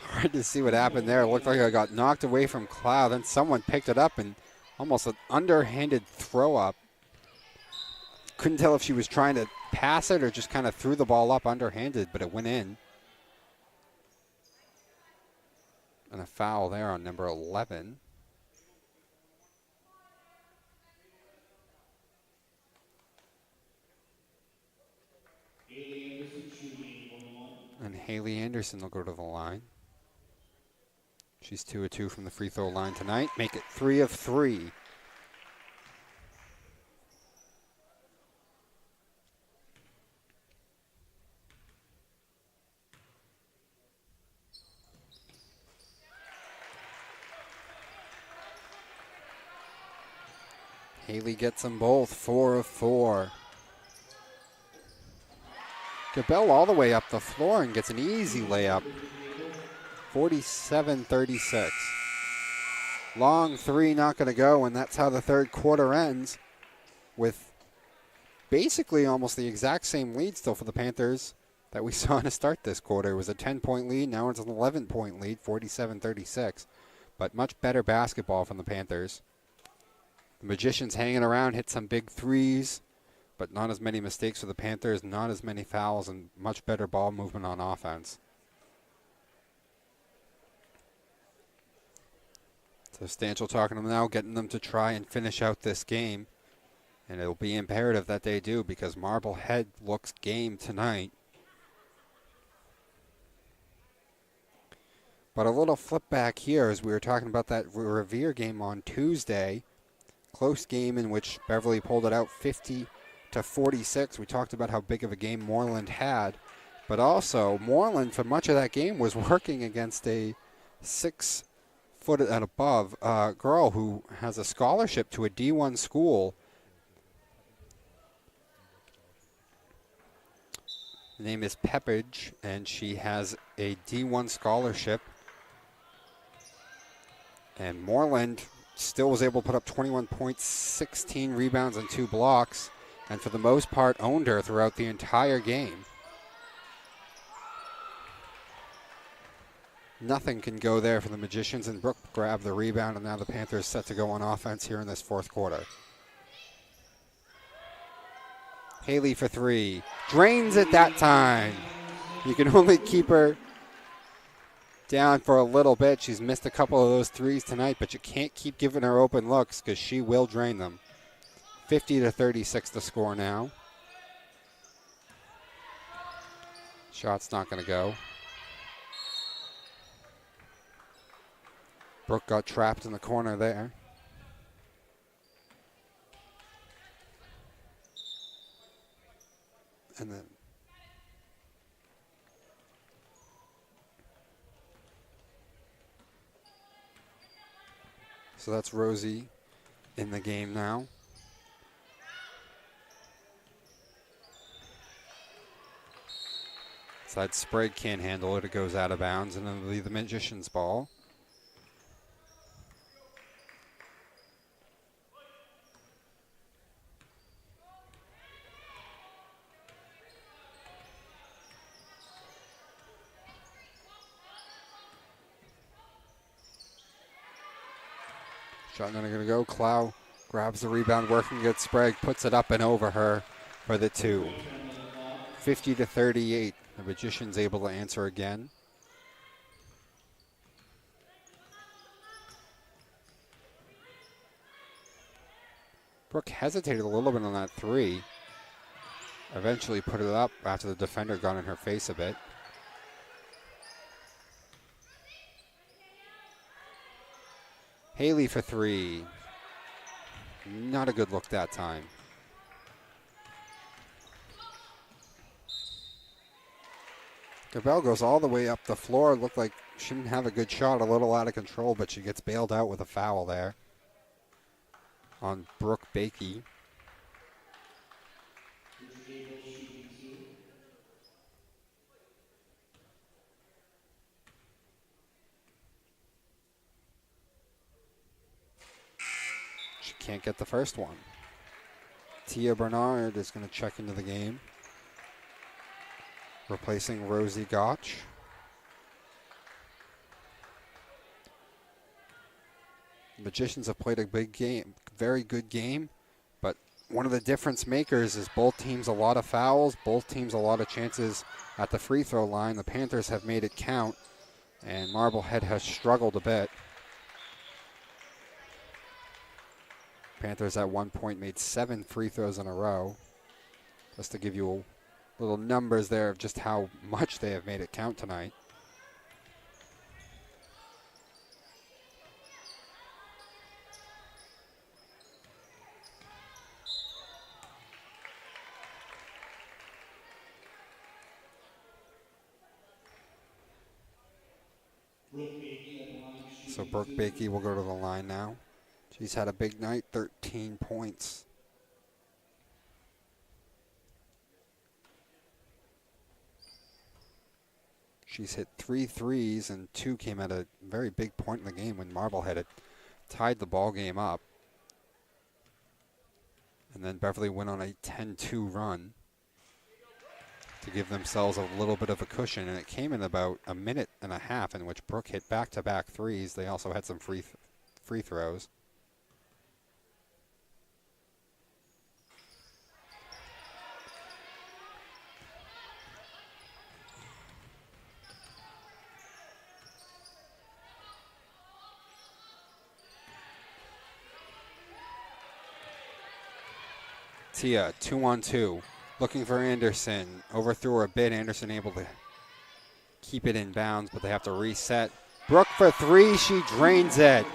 Hard to see what happened there. It looked like I got knocked away from Cloud. Then someone picked it up and almost an underhanded throw up. Couldn't tell if she was trying to pass it or just kind of threw the ball up underhanded, but it went in. And a foul there on number 11. And Haley Anderson will go to the line. She's 2 of 2 from the free throw line tonight. Make it 3 of 3. Haley gets them both, 4 of 4. Cabot all the way up the floor and gets an easy layup. 47-36. Long three not going to go, and that's how the third quarter ends, with basically almost the exact same lead still for the Panthers that we saw to start this quarter. It was a 10-point lead. Now it's an 11-point lead, 47-36. But much better basketball from the Panthers. The Magicians hanging around, hit some big threes, but not as many mistakes for the Panthers, not as many fouls, and much better ball movement on offense. So Stanchel talking to them now, getting them to try and finish out this game. And it'll be imperative that they do, because Marblehead looks game tonight. But a little flip back here, as we were talking about that Revere game on Tuesday. Close game in which Beverly pulled it out 50-46. We talked about how big of a game Moreland had. But also, Moreland, for much of that game, was working against a 6-foot and above girl who has a scholarship to a D1 school. The name is Peppage, and she has a D1 scholarship. And Moreland still was able to put up 21 points, 16 rebounds, and 2 blocks, and for the most part owned her throughout the entire game. Nothing can go there for the Magicians, and Brooke grabbed the rebound, and now the Panthers set to go on offense here in this fourth quarter. Haley for three. Drains it that time. You can only keep her down for a little bit. She's missed a couple of those threes tonight, but you can't keep giving her open looks because she will drain them. 50-36 the score now. Shot's not going to go. Brooke got trapped in the corner there. And then so that's Rosie in the game now. Side Sprague can't handle it. It goes out of bounds, and it'll be the Magicians' ball. Shot not going to go. Clow grabs the rebound, working against Sprague, puts it up and over her for the two. 50-38. The Magicians able to answer again. Brooke hesitated a little bit on that three. Eventually put it up after the defender got in her face a bit. Haley for three. Not a good look that time. Cabell goes all the way up the floor. Looked like she didn't have a good shot, a little out of control, but she gets bailed out with a foul there. on Brooke Bakey. She can't get the first one. Tia Bernard is going to check into the game, replacing Rosie Gotch. The Magicians have played a big game, very good game, but one of the difference makers is both teams a lot of fouls, both teams a lot of chances at the free throw line. The Panthers have made it count, and Marblehead has struggled a bit. Panthers at one point made 7 free throws in a row. Just to give you little numbers there of just how much they have made it count tonight. So Brooke Bakey will go to the line now. She's had a big night, 13 points. She's hit 3 threes, and 2 came at a very big point in the game when Marblehead had tied the ball game up. And then Beverly went on a 10-2 run to give themselves a little bit of a cushion, and it came in about a minute and a half in which Brooke hit back-to-back threes. They also had some free throws. Tia, 2-on-2, looking for Anderson. Overthrew her a bit. Anderson able to keep it in bounds, but they have to reset. Brooke for 3, she drains it.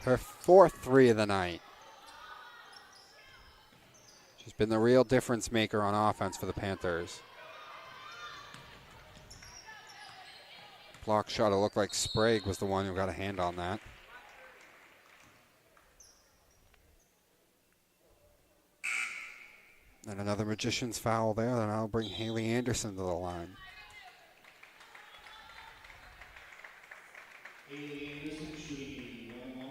Her 4th 3 of the night. She's been the real difference maker on offense for the Panthers. Block shot, it looked like Sprague was the one who got a hand on that. And another Magician's foul there, and I'll bring Haley Anderson to the line. Haley Anderson shooting 1-1.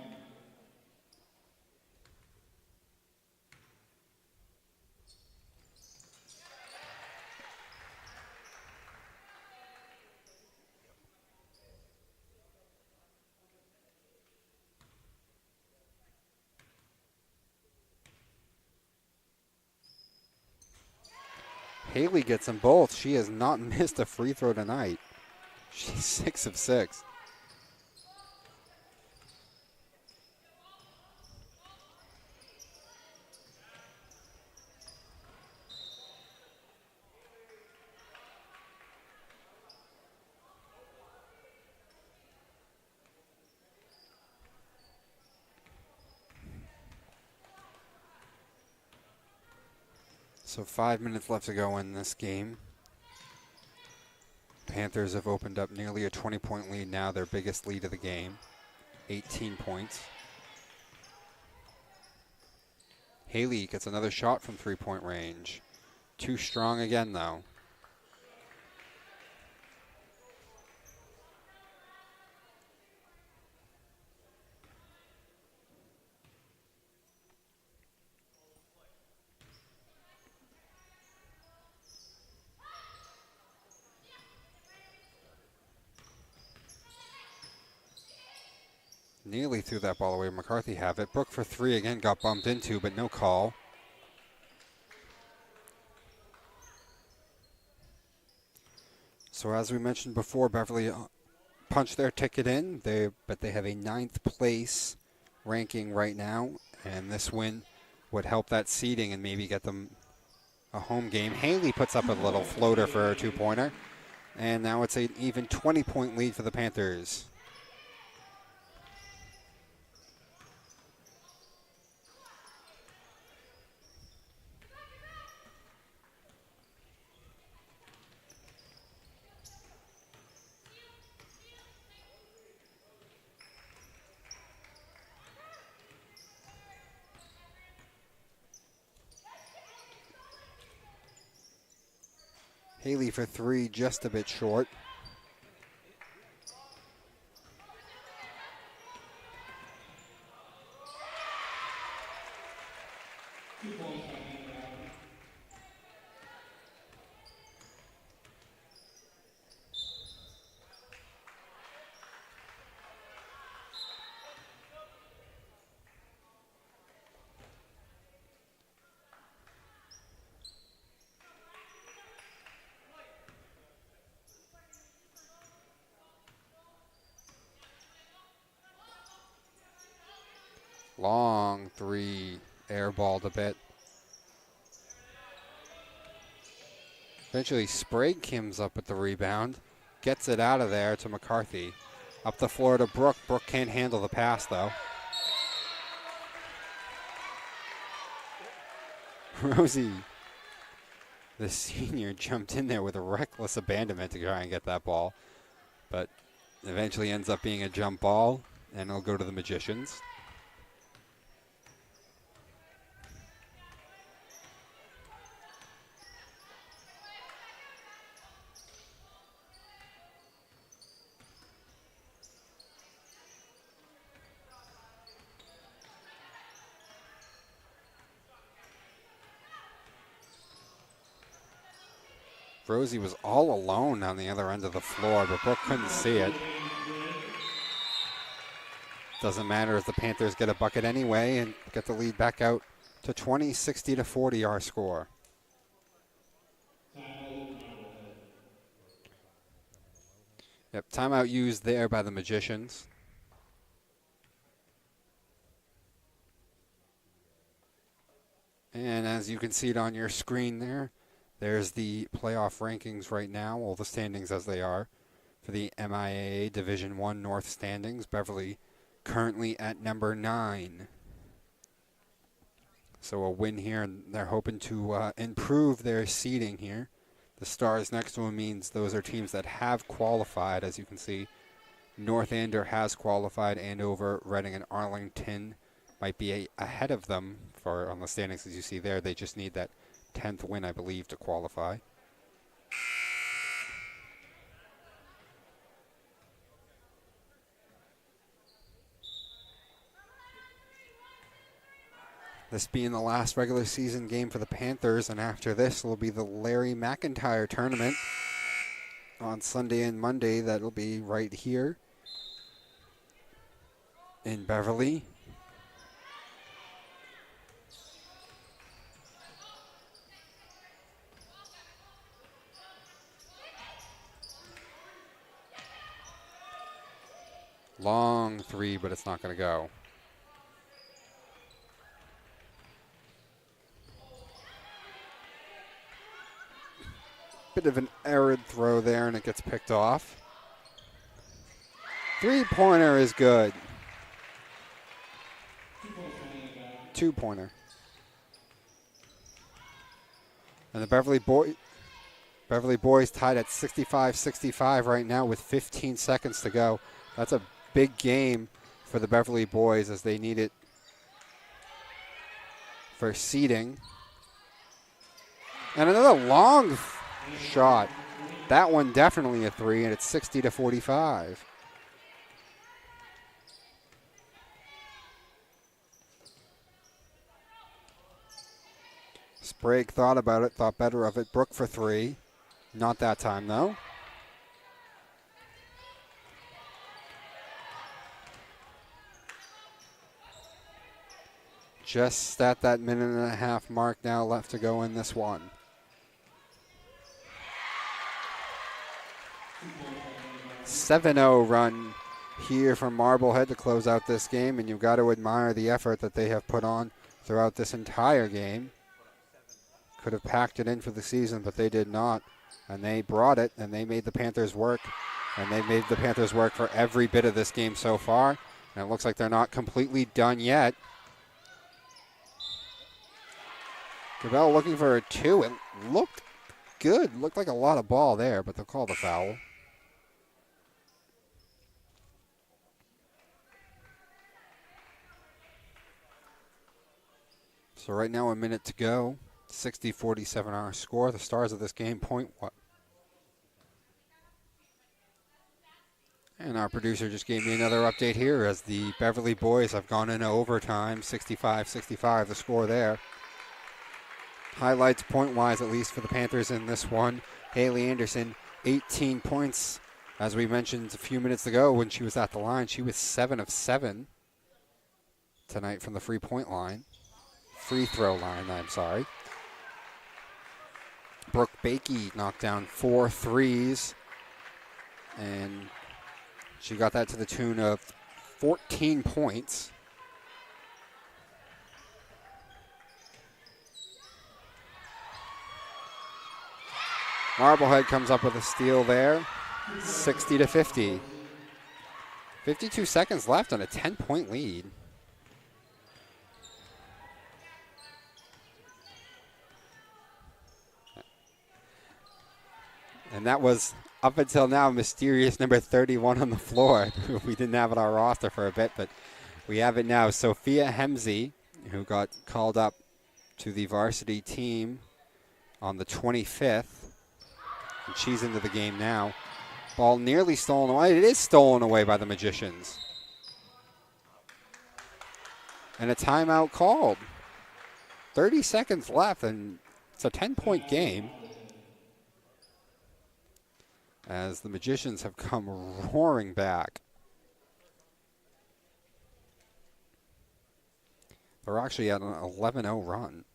Haley gets them both. She has not missed a free throw tonight. She's 6 of 6. So 5 minutes left to go in this game. Panthers have opened up nearly a 20-point lead now, their biggest lead of the game, 18 points. Haley gets another shot from 3-point range. Too strong again, though. Nearly threw that ball away. McCarthy have it. Brooke for 3 again, got bumped into, but no call. So as we mentioned before, Beverly punched their ticket in, but they have a 9th place ranking right now, and this win would help that seeding and maybe get them a home game. Haley puts up a little floater for her 2-pointer, and now it's an even 20-point lead for the Panthers. Haley for three, just a bit short. Long three, airballed a bit. Eventually Sprague comes up with the rebound. Gets it out of there to McCarthy. Up the floor to Brooke. Brooke can't handle the pass though. Rosie, the senior, jumped in there with a reckless abandonment to try and get that ball. But eventually ends up being a jump ball, and it'll go to the Magicians. Rosie was all alone on the other end of the floor, but Brooke couldn't see it. Doesn't matter as the Panthers get a bucket anyway and get the lead back out to 20, 60 to 40 our score. Yep, timeout used there by the Magicians. And as you can see it on your screen there, there's the playoff rankings right now, all the standings as they are for the MIAA Division I North standings. Beverly currently at number 9. So a win here, and they're hoping to improve their seeding here. The stars next to them means those are teams that have qualified. As you can see, North Andover has qualified. Andover, Reading, and Arlington might be ahead of them for on the standings as you see there. They just need that 10th win, I believe, to qualify. This being the last regular season game for the Panthers, and after this will be the Larry McIntyre tournament on Sunday and Monday. That'll be right here in Beverly. Long three, but it's not going to go. Bit of an errant throw there, and it gets picked off. Three-pointer is good. Two-pointer. And the Beverly boys tied at 65-65 right now with 15 seconds to go. That's a big game for the Beverly boys as they need it for seeding. And another long shot. That one definitely a three, and it's 60-45. Sprague thought about it, thought better of it. Brooke for three. Not that time, though. Just at that minute and a half mark now left to go in this one. A 7-0 run here from Marblehead to close out this game, and you've got to admire the effort that they have put on throughout this entire game. Could have packed it in for the season, but they did not. And they brought it, and they made the Panthers work. And they made the Panthers work for every bit of this game so far. And it looks like they're not completely done yet. Cabot looking for a two. It looked good. Looked like a lot of ball there, but they'll call the foul. So right now a minute to go. 60-47 our score. The stars of this game our producer just gave me another update here as the Beverly boys have gone into overtime, 65-65, the score there. Highlights point-wise, at least for the Panthers in this one. Haley Anderson, 18 points. As we mentioned a few minutes ago when she was at the line, she was 7 of 7 tonight from the free throw line, I'm sorry. Brooke Bakey knocked down 4 threes, and she got that to the tune of 14 points. Marblehead comes up with a steal there, 60-50. 52 seconds left on a 10-point lead. And that was, up until now, mysterious number 31 on the floor. We didn't have it on our roster for a bit, but we have it now. Sophia Hemsey, who got called up to the varsity team on the 25th. And she's into the game now. Ball nearly stolen away. It is stolen away by the Magicians. And a timeout called. 30 seconds left, and it's a 10-point game. As the Magicians have come roaring back. They're actually at an 11-0 run.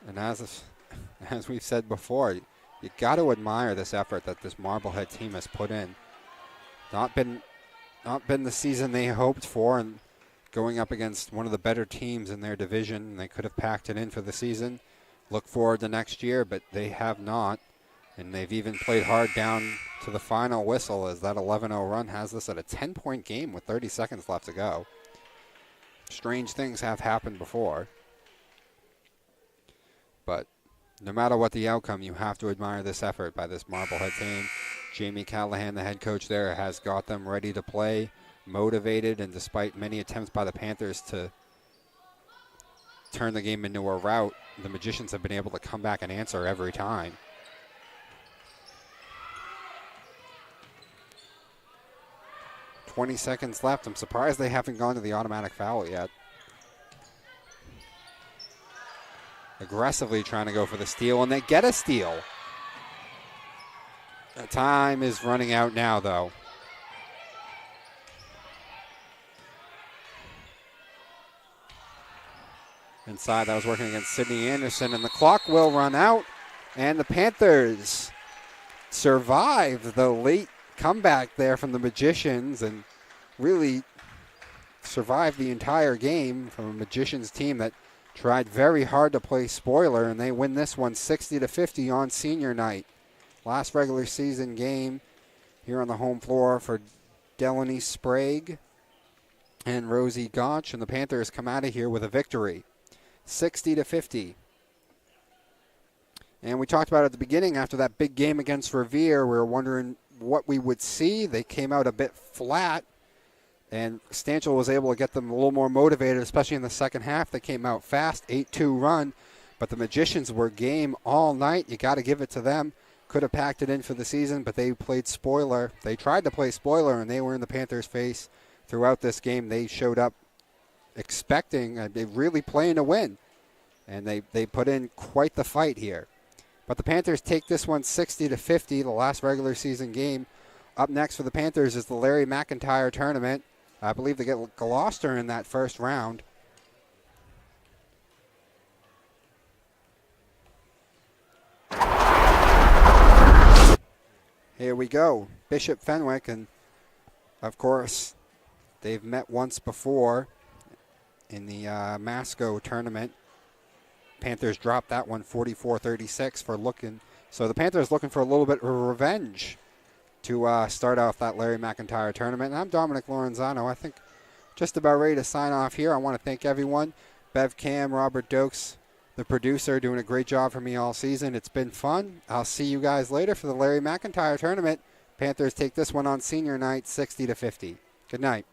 And as we've said before, you got to admire this effort that this Marblehead team has put in. Not been the season they hoped for, and going up against one of the better teams in their division. They could have packed it in for the season. Look forward to next year, but they have not. And they've even played hard down to the final whistle as that 11-0 run has this at a 10-point game with 30 seconds left to go. Strange things have happened before. But no matter what the outcome, you have to admire this effort by this Marblehead team. Jamie Callahan, the head coach there, has got them ready to play, motivated, and despite many attempts by the Panthers to turn the game into a rout, the Magicians have been able to come back and answer every time. $20 seconds left. I'm surprised they haven't gone to the automatic foul yet. Aggressively trying to go for the steal, and they get a steal. The time is running out now, though. Inside, that was working against Sydney Anderson, and the clock will run out, and the Panthers survived the late comeback there from the Magicians and really survived the entire game from a Magicians team that tried very hard to play spoiler, and they win this one 60-50 on senior night. Last regular season game here on the home floor for Delaney Sprague and Rosie Gotch, and the Panthers come out of here with a victory, 60-50. And we talked about at the beginning, after that big game against Revere, we were wondering what we would see. They came out a bit flat, and Stanchel was able to get them a little more motivated, especially in the second half. They came out fast, 8-2 run, but the Magicians were game all night. You got to give it to them. Could have packed it in for the season, but they played spoiler. They tried to play spoiler, and they were in the Panthers' face throughout this game. They showed up expecting, they really playing to win, and they put in quite the fight here. But the Panthers take this one 60-50, the last regular season game. Up next for the Panthers is the Larry McIntyre tournament. I believe they get Gloucester in that first round. Here we go. Bishop Fenwick, and of course, they've met once before in the Masco tournament. Panthers dropped that one 44-36 for looking. So the Panthers looking for a little bit of revenge to start off that Larry McIntyre tournament. And I'm Dominic Lorenzano. I think just about ready to sign off here. I want to thank everyone. BevCam, Robert Dokes, the producer, doing a great job for me all season. It's been fun. I'll see you guys later for the Larry McIntyre tournament. Panthers take this one on senior night 60-50. Good night.